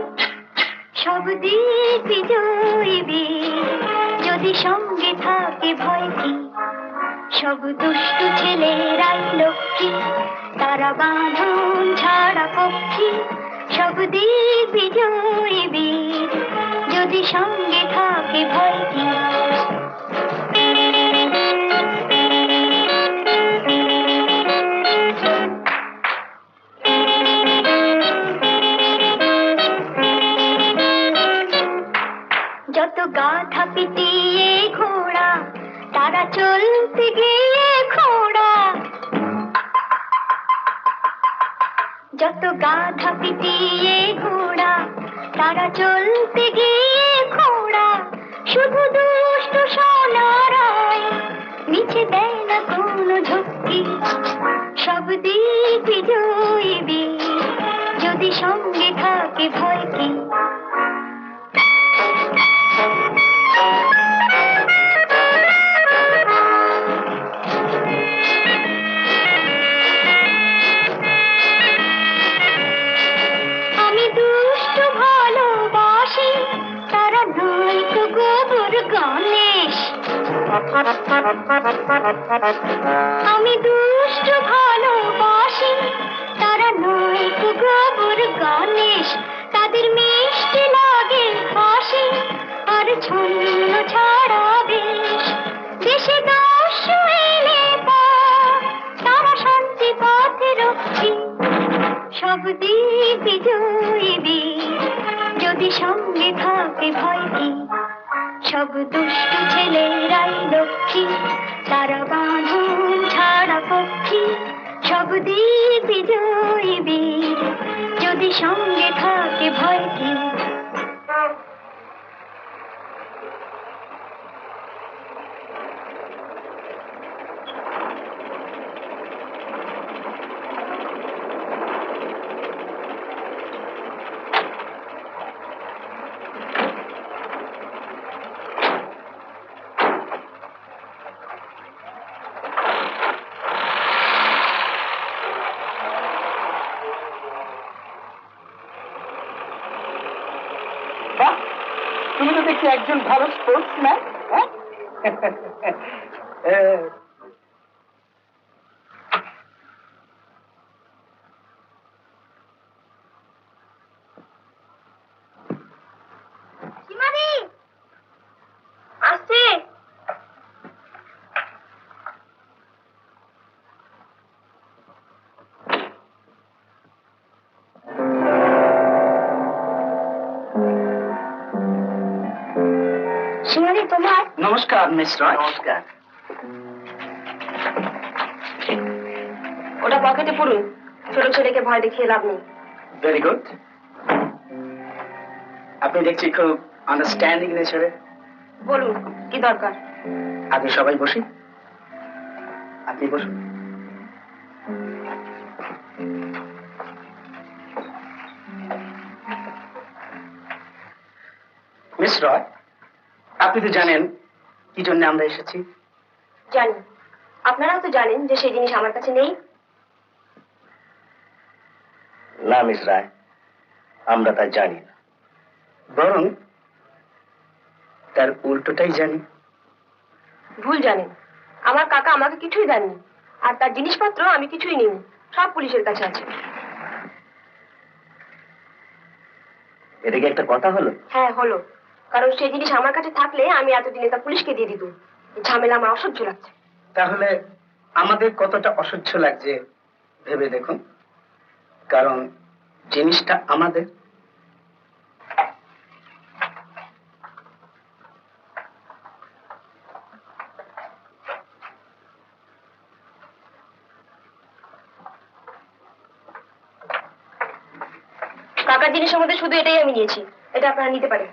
সব দিক বিজয়ী বীর, যদি সঙ্গে থাকে ভয় কি। সব দুষ্টু ছেলেরাই লক্ষ্মী, তারা বাঁধন ছাড়া পক্ষী, সব দিক বিজয়ী বীর, যদি সঙ্গে থাকে ভয় কি। যত গাধা পিটিয়ে ঘোড়া, তারা চলতে গিয়ে খোড়া। যত গাধা পিটিয়ে ঘোড়া, তারা চলতে গিয়ে খোড়া, শুধু দুষ্টু সোনারায় নিচে দেয় না কোনো ঝক্কি। সব দিক বিজয়ী বীর, যদি সঙ্গে থাকে ভয় কি। আমি দুষ্টু ভালোবাসি, তারা নয় তো গোবর গণেশ। আমি দুষ্টু ভালোবাসি, তারা নয় তো গোবর গণেশ। তাদের মিষ্টি লাগে হাসি, আর ছন্ন ছাড়া বেশ। দেশে দস্যু এলে পর, তারা শান্তি পথে রক্ষী, সব দিক বিজয়ী বীর, যদি সঙ্গে থাকে ভয় কি। সব দুষ্টু ছেলেরাই লক্ষ্মী, তারা বাঁধন ছাড়া পক্ষী, সব দিক বিজয়ী বীর, যদি সঙ্গে থাকে ভয় কি। তুমি তো দেখছি একজন ভালো স্পোর্টসম্যান। সীমাদি আসছে। সীমাদি তোমার। নমস্কার মিস রয়। নমস্কার। ওটা পকেটে পুরুন। ছোট ছেলেকে ভয় দেখিয়ে লাভ নেই। Very good. আপনি দেখছি খুব আন্ডারস্ট্যান্ডিং নেচারে। বলুন কি দরকার? আগে সবাই বসি, আপনি বসুন। মিস রয়, আপনি তো জানেন কি জন্য আমরা এসেছি। জানি। আপনারাও তো জানেন যে সেই জিনিস আমার কাছে নেই। না মিস রায়, আমরা তা জানি না। বরং তার উল্টোটাই জানি। ভুল জানেন। আমার কাকা আমাকে কিছুই দেননি, আর তার জিনিসপত্র আমি কিছুই নিইনি, সব পুলিশের কাছে আছে। এটা কি একটা কথা হলো? হ্যাঁ হলো, কারণ সেই জিনিস আমার কাছে থাকলে আমি এতদিনে তা পুলিশকে দিয়ে দিতুম। এই ঝামেলা আমার অসহ্য লাগছে। তাহলে আমাদের কতটা অসহ্য লাগছে ভেবে দেখুন, কারণ জিনিসটা আমাদের। কাকার জিনিসের মধ্যে শুধু এটাই আমি নিয়েছি, এটা আপনারা নিতে পারেন।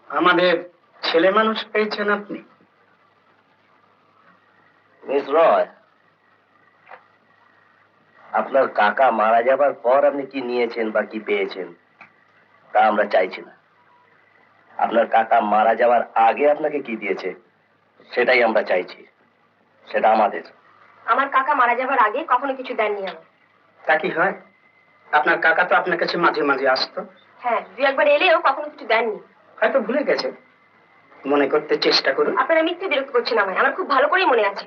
আমাদের ছেলে মানুষ পেয়েছেন আপনি। মিস রয়, আপনার কাকা মারা যাবার পর আপনি কি নিয়েছেন বা কি পেয়েছেন তা আমরা চাইছি না। আপনার কাকা মারা যাওয়ার আগে আপনাকে কি দিয়েছে সেটাই আমরা চাইছি, সেটা আমাদের। আমার কাকা মারা যাবার আগে কখনো কিছু দেননি আমার। তা কি হয়? আপনার কাকা তো আপনার কাছে মাঝে মাঝে আসতো। হ্যাঁ, দু একবার এলেও কখনো কিছু দেননি। হয়তো ভুলে গেছে, মনে করতে চেষ্টা করুন। আপনারা মিথ্যে বিরক্ত করছেন আমায়, আমার খুব ভালো করেই মনে আছে।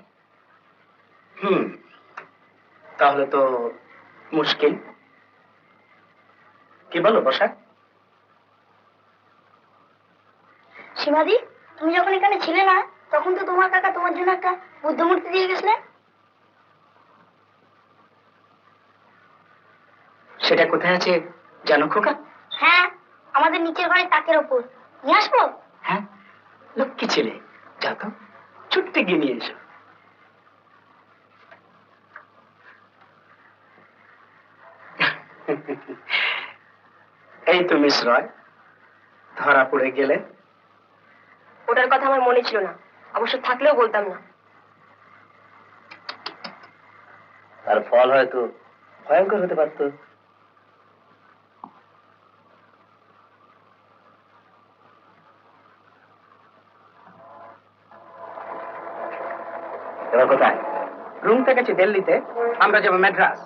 তাহলে তো মুশকিল। কি বলো বসা? সীমাদি, তুমি যখন এখানে ছিলে না, তখন তো তোমার কাকা তোমার জন্য একটা বুদ্ধ মূর্তি দিয়ে গেছিলেন। সেটা কোথায় আছে জানো খোকা? হ্যাঁ, আমাদের নিচের ঘরে তাকের ওপর। নিয়ে আসবো? হ্যাঁ, লক্ষ্মী ছেলে, যা তো ছুটতে গিয়ে নিয়ে এসো। এই তো মিস রয়, ধরা পড়ে গেলে। ওটার কথা আমার মনে ছিল না, অবশ্য থাকলেও বলতাম না। তার ফল হয়তো ভয়ঙ্কর হতে পারত। এবার কোথায়? রুম থেকে গেছি দিল্লিতে, আমরা যাবো ম্যাড্রাস।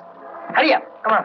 হারিয়া আমার।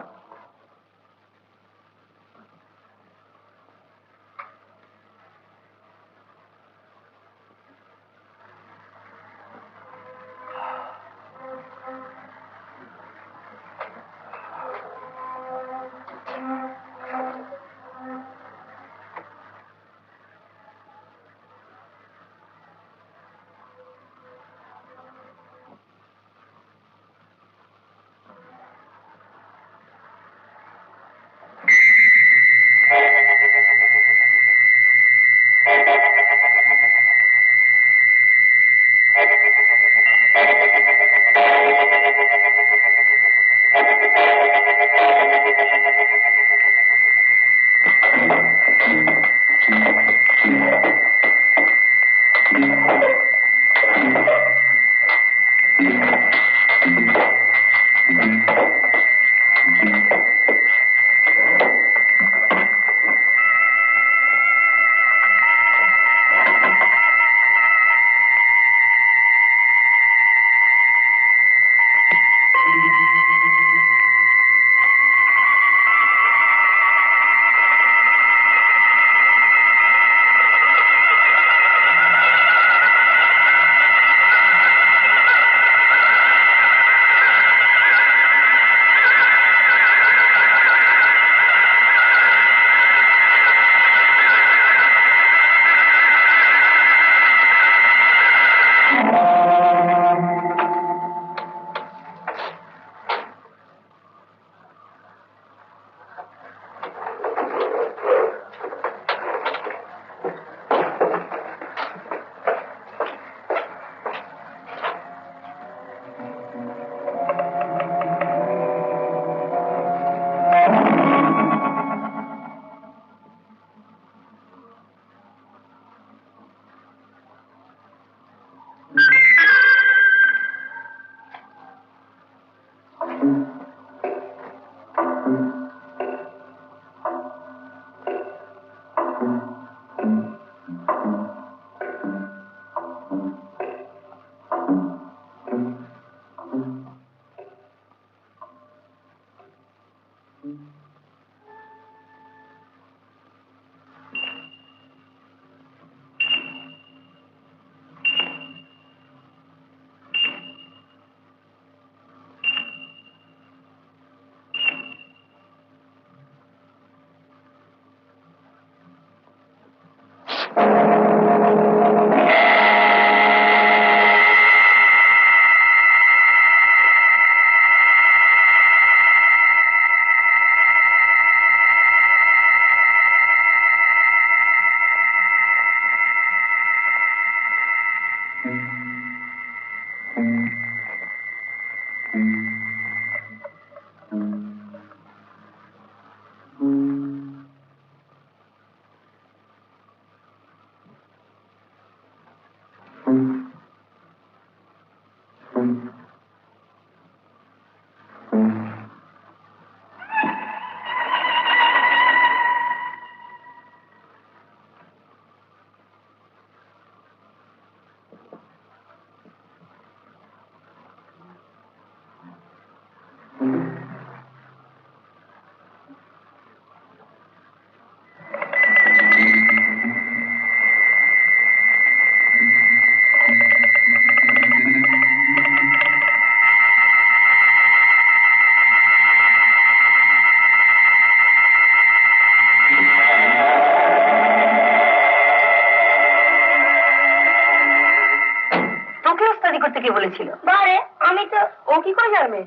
চাঁদাবাজি করতে কে বলেছিল? বারে আমি তো। ও কি করে জানবে?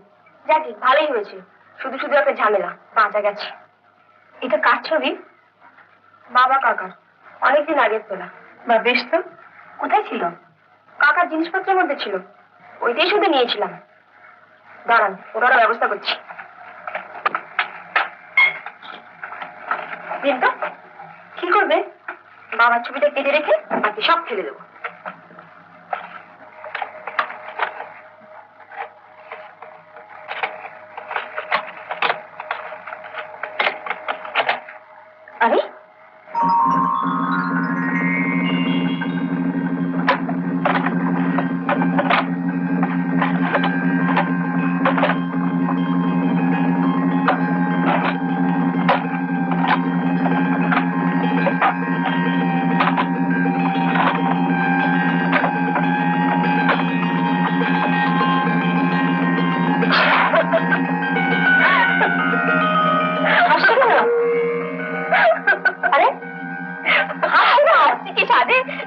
যাকি ভালোই হয়েছে, শুধু শুধু একটা ঝামেলা বাঁচা গেছে। এটা কার ছবি? বাবা কাকার, অনেকদিন আগের তোলা। বা বেশ তো। কোথায় ছিল? কাকার জিনিসপত্রের মধ্যে ছিল, ওইটাই শুধু নিয়েছিলাম। দাঁড়ান, ওটার ব্যবস্থা করছি। তো কি করবে? বাবার ছবিটা কেটে রেখে বাকি সব ফেলে দেবো। আরে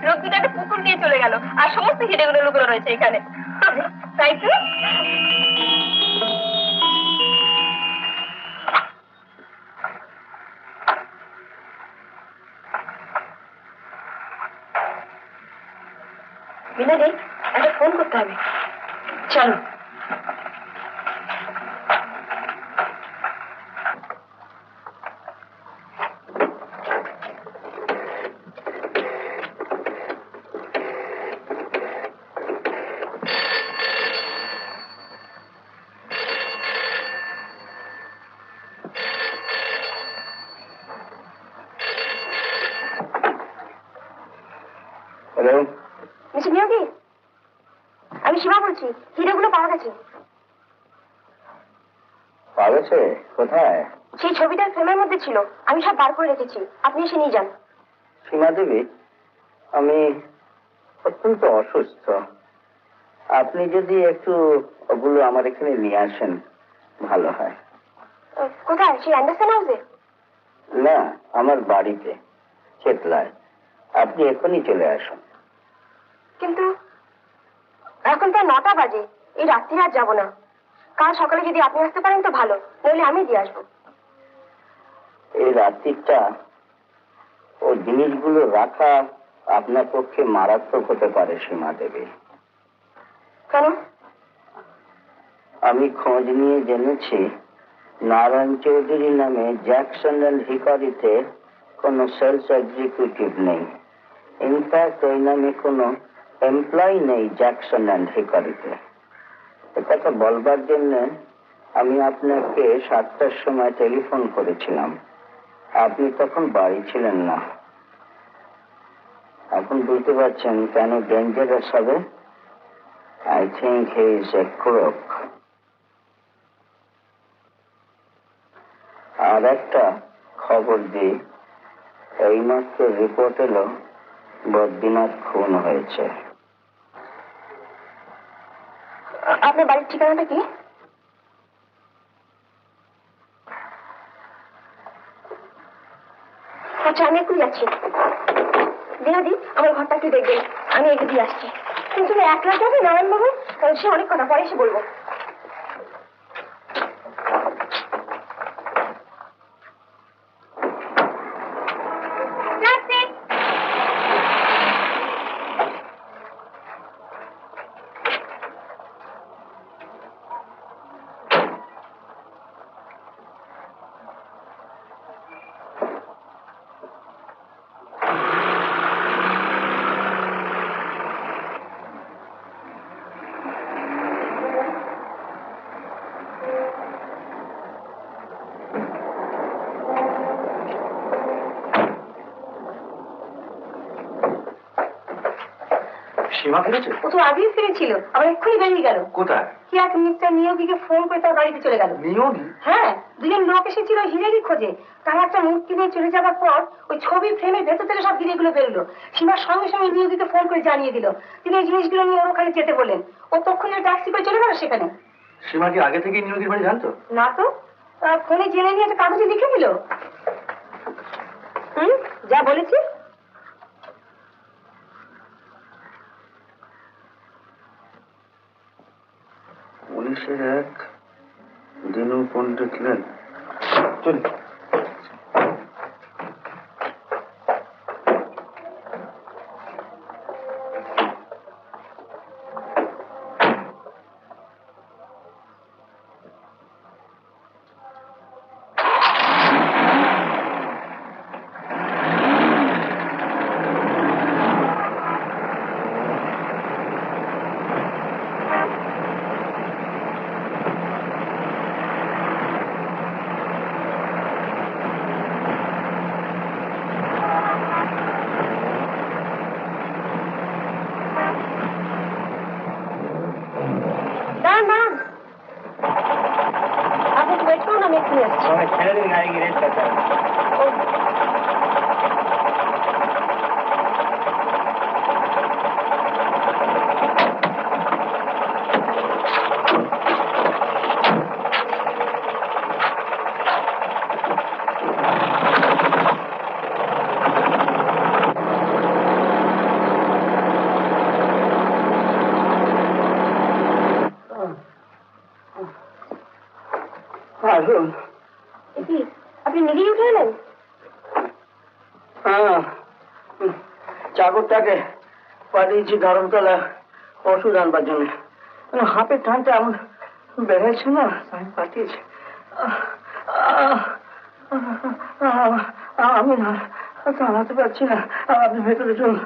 লোক দুটো একটা পুকুর নিয়ে চলে গেল, আর সমস্ত হিরেগুলো লুকোনো রয়েছে এখানে। তাই তো? বিনাদি, একটা ফোন করতে হবে, চলো। হ্যালো, মিস্টার নিয়োগী, আমি সীমা বলছি। হিরেগুলো পাওয়া গেছে। পাওয়া গেছে? কোথায়? সেই ছবিটার ফ্রেমের মধ্যে ছিল, আমি সব বার করে রেখেছি, আপনি এসে নিয়ে যান। সীমা দেবী, আমি অত্যন্ত অসুস্থ, আপনি যদি একটু ওগুলো আমার এখানে নিয়ে আসেন ভালো হয়। কোথায়? সেই অ্যান্ডারসন হাউসে? না, আমার বাড়িতে চেতলায়। আপনি এখনই চলে আসুন। কিন্তু এখন তো 9টা বাজে, এই রাত্রিরে আর যাবো না। কাল সকালে যদি আপনি আসতে পারেন তো ভালো, নইলে আমি দিয়ে আসবো। এই রাত্রিটা ও জিনিসগুলো রাখা আপনার পক্ষে মারাত্মক হতে পারে সীমা দেবী। কেন? আমি খোঁজ নিয়ে জেনেছি নারায়ণ চৌধুরী নামে জ্যাকসন অ্যান্ড হিকারিতে কোনো সেলস এক্সিকিউটিভ নেই। ইনফ্যাক্ট ওই নামে কোনো এমপ্লয়ি নেই জ্যাকসন অ্যান্ড হিকারিতে। কথা বলবার জন্য আমি আপনাকে 7টার সময় টেলিফোন করেছিলাম, আপনি তখন বাড়ি ছিলেন না। এখন বুঝতে পারছেন কেন ডেঞ্জারাস হবে? I think he is a crook. আর একটা খবর দিই, এইমাত্র রিপোর্ট এলো বদ্রীনাথ খুন হয়েছে। আপনার বাড়ির ঠিকানাটা কি? আচ্ছা, আমি একটু যাচ্ছি। দিনাদি, আমার ঘরটা একটু দেখবেন, আমি এগিয়ে দিয়ে আসছি। কিন্তু একলা যাবে নারায়ণবাবু? সে অনেক কথা, পরে এসে বলবো। সীমা ফিরেছে? ও তো আগেই ফিরেছিল, আবার এক্ষুনি বেরিয়ে গেল। কোথায়? কি এক মিস্টার নিয়োগীকে ফোন করে তার বাড়িতে চলে গেল। নিয়োগী? হ্যাঁ, দুজন লোক এসেছিল হিরেরই খোঁজে। তারা একটা মূর্তি নিয়ে চলে যাবার পর ওই ছবি ফ্রেমের ভেতর থেকে সব হিরেগুলো বেরোলো। সীমার সঙ্গে সঙ্গে নিয়োগীকে ফোন করে জানিয়ে দিল। তিনি এই জিনিসগুলো নিয়ে ওর ওখানে যেতে বললেন। ও তখন ট্যাক্সি করে চলে গেল সেখানে। সীমা কি আগে থেকেই নিয়োগীর বাড়ি জানতো? না তো, ফোনে জেনে নিয়ে একটা কাগজে লিখে দিল। যা বলেছি। পুলিশের এক দিনু পণ্ডিত লেন। চল। দাঁড়ান, আপনি ওয়েট করুন, আমি এক্ষুনি আসছি। ছেড়ে দিন, গাড়ি গিয়ে আসুন। আপনি নিজেই উঠে এলেন? হ্যাঁ, চাকরটাকে পাঠিয়েছি ধরমতলা ওষুধ আনবার জন্য। হাতের টানটা এমন বেড়েছে না, আমি পাঠিয়েছি। আমি না দাঁড়াতে পারছি না, আপনি ভেতরে চলুন।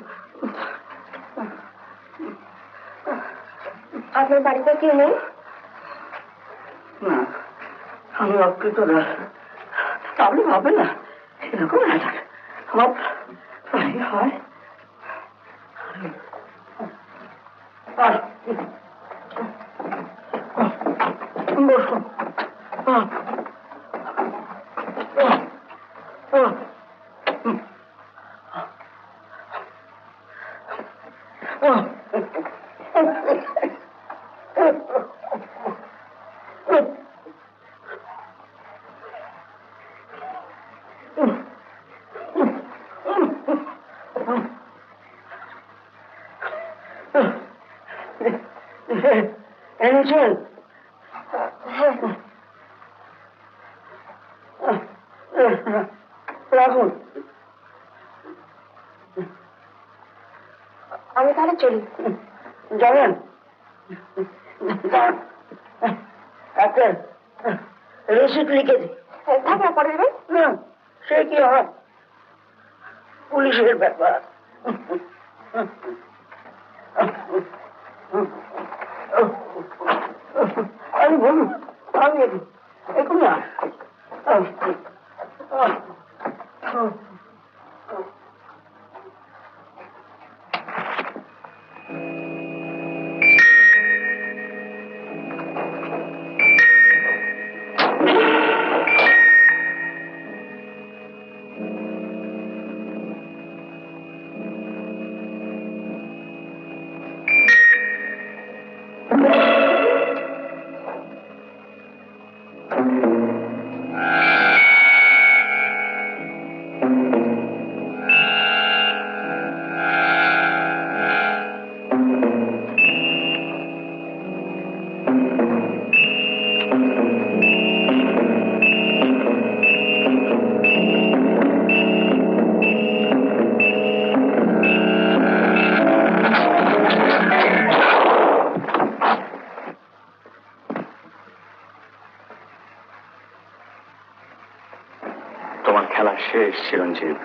আপনার বাড়িতে কেউ নেই? না, আমি অকৃত দাস। আপনি ভাবেন না এরকম আমার প্রায় হয়। বসুন। এনেছেন? রাখুন। আমি তাহলে চলি। যাবেন? একটা রিসিপ্ট লিখে দিই। থাকলে পরে দেবেন? না, সে কি হয়, পুলিশের ব্যাপার। আমি বলুন, আমি এখন না। তোমার খেলা শেষ, চিরঞ্জীব।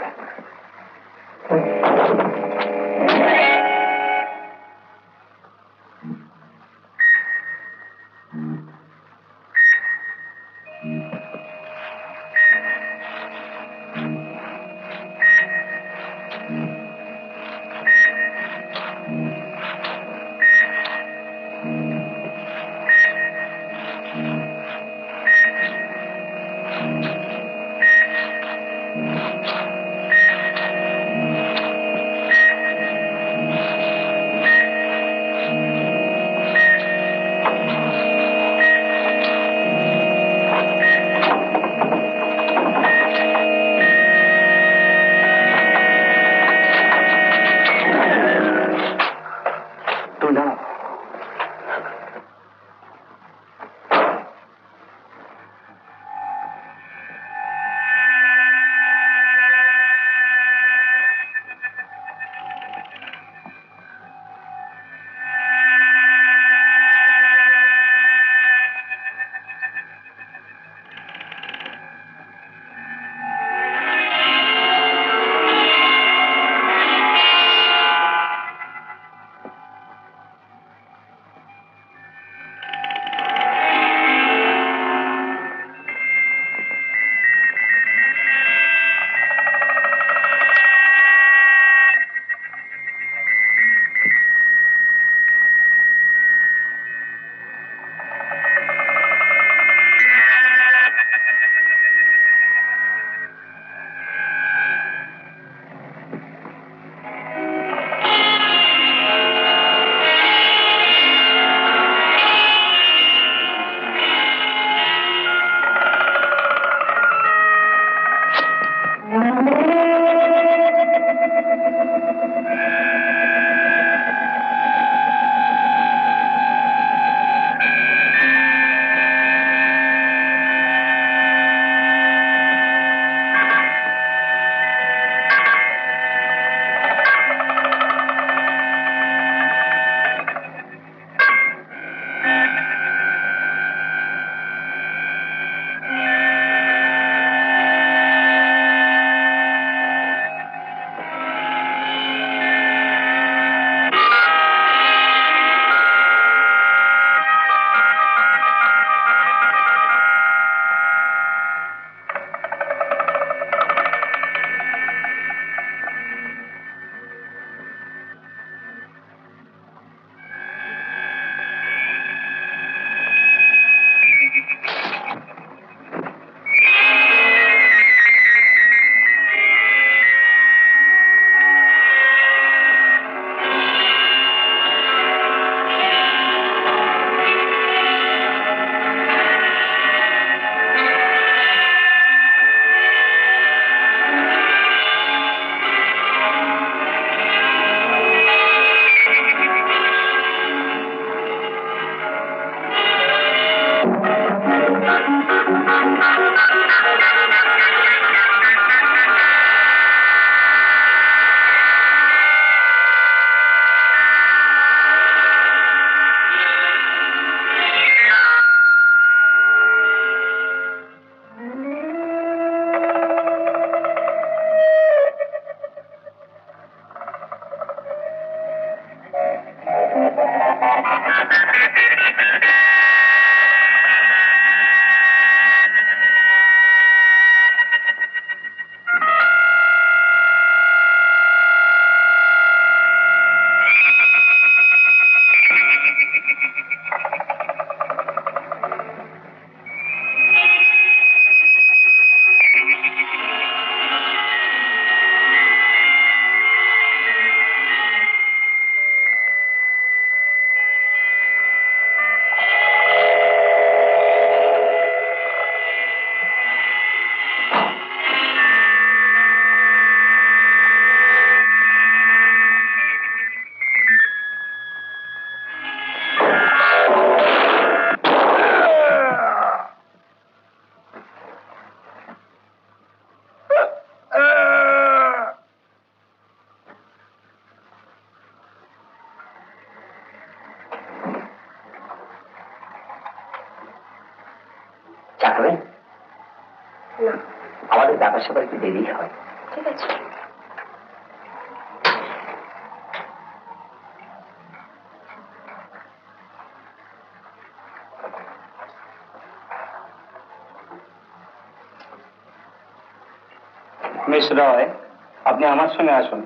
চা খাবেন? না, আমাদের ব্যাপার স্যাপার একটু দেরি হয়। ঠিক আছে। মিস রয়, আপনি আমার সঙ্গে আসুন।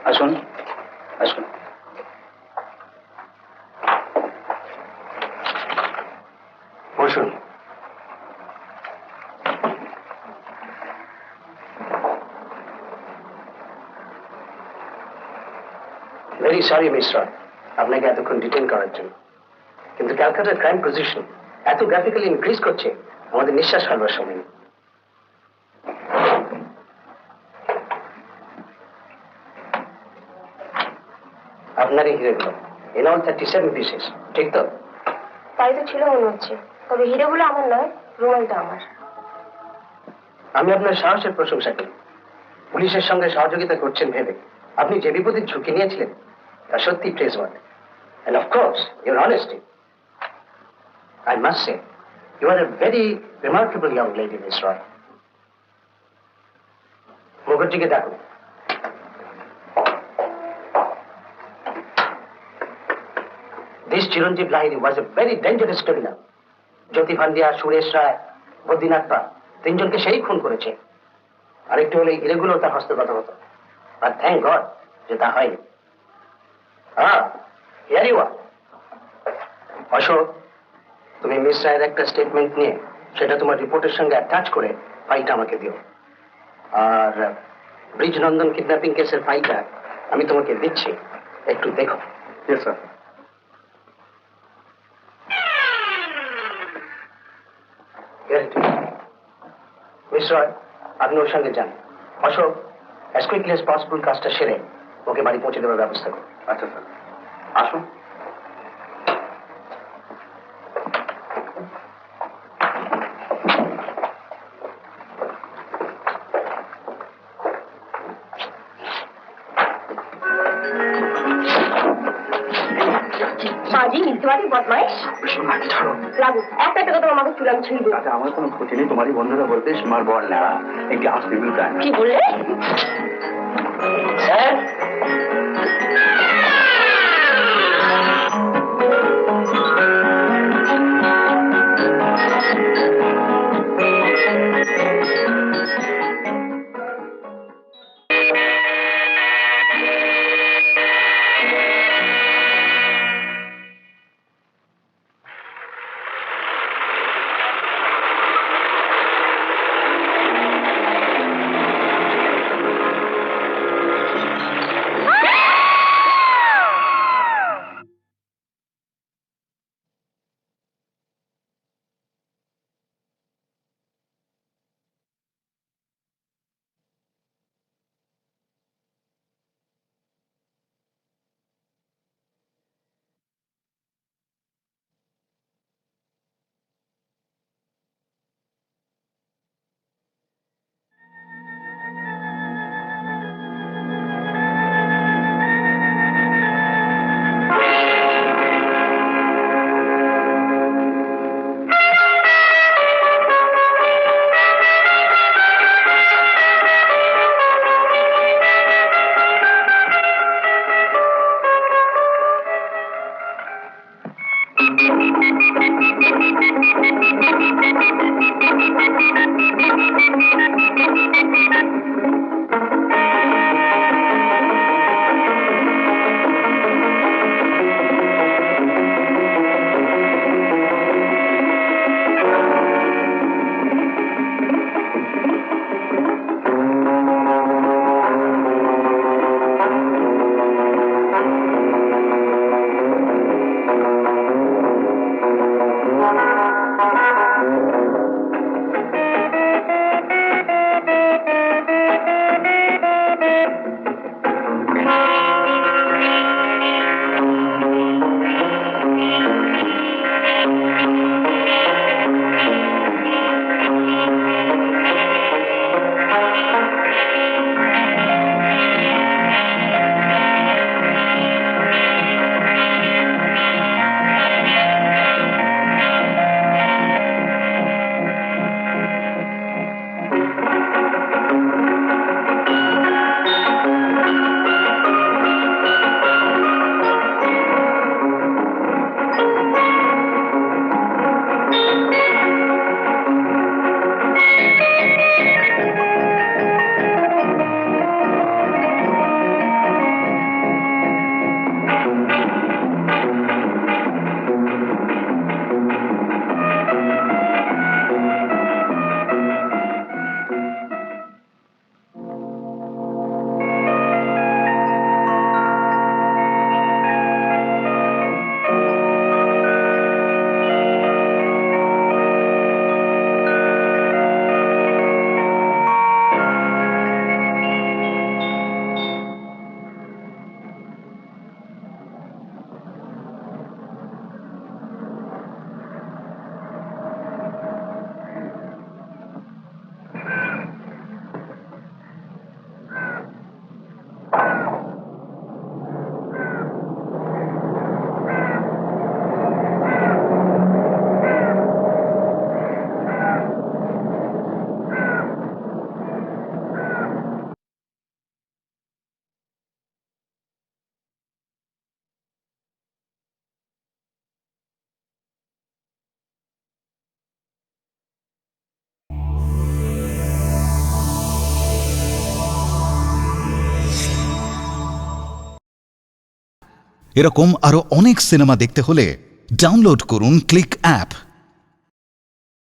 আসুন আসুন। বসুন। ভেরি সরি মিস রয়, আপনাকে এতক্ষণ ডিটেইন করার জন্য, কিন্তু ক্যালকাটার ক্রাইম পজিশন এত গ্রাফিক্যালি ইনক্রিজ করছে, আমাদের নিঃশ্বাস ফেলবার সময় নেই। আপনার এই হিরেগুলো ইন অল 37 পিসেস, ঠিক তো? তাই তো ছিল মনে হচ্ছে, তবে হিরেগুলো আমার নয়, রুমালটা আমার। আমি আপনার সাহসের প্রশংসা করি। পুলিশের সঙ্গে সহযোগিতা করছেন ভেবে আপনি যে বিপদের ঝুঁকি নিয়েছিলেন তা সত্যি প্রেজওয়ার্দি। And of course, your honesty. I must say, you are a very remarkable young lady, Miss Roy. মুখার্জিকে দেখুন। This Chiranjeev Lahiri was a very dangerous criminal. জ্যোতি ভান্দিয়া, সুরেশ রায়, বদ্রীনাথ পাল, তিনজনকে সেই খুন করেছে। আরেকটু হলে হিরেগুলো তার হস্তগত হতো, আর থ্যাংক গড যে তা হয়নি। হিয়ার ইউ আর। অশোক, তুমি মিস রায়ের একটা স্টেটমেন্ট নিয়ে সেটা তোমার রিপোর্টের সঙ্গে অ্যাটাচ করে ফাইলটা আমাকে দিও। আর ব্রিজ নন্দন কিডন্যাপিং কেসের ফাইলটা আমি তোমাকে দিচ্ছি, একটু দেখো। Yes sir. মিস রয়, আপনি ওর সঙ্গে যান। Ashok, as quickly as possible কাজটা সেরে ওকে বাড়ি পৌঁছে দেওয়ার ব্যবস্থা করুন। আচ্ছা স্যার, আসুন। বাজি মিথ্যেবাদী বদমাইশ, লাগু একটা টাকা তো আমাকে চুলাম ছিল। তাতে আমার কোনো ক্ষতি নেই, তোমারই বন্ধুরা বলতে সীমার বল নেওয়া একটি আউসপিবল ক্রাইম। কি বললে? স্যার, এরকম আরো অনেক সিনেমা দেখতে হলে ডাউনলোড করুন ক্লিক অ্যাপ।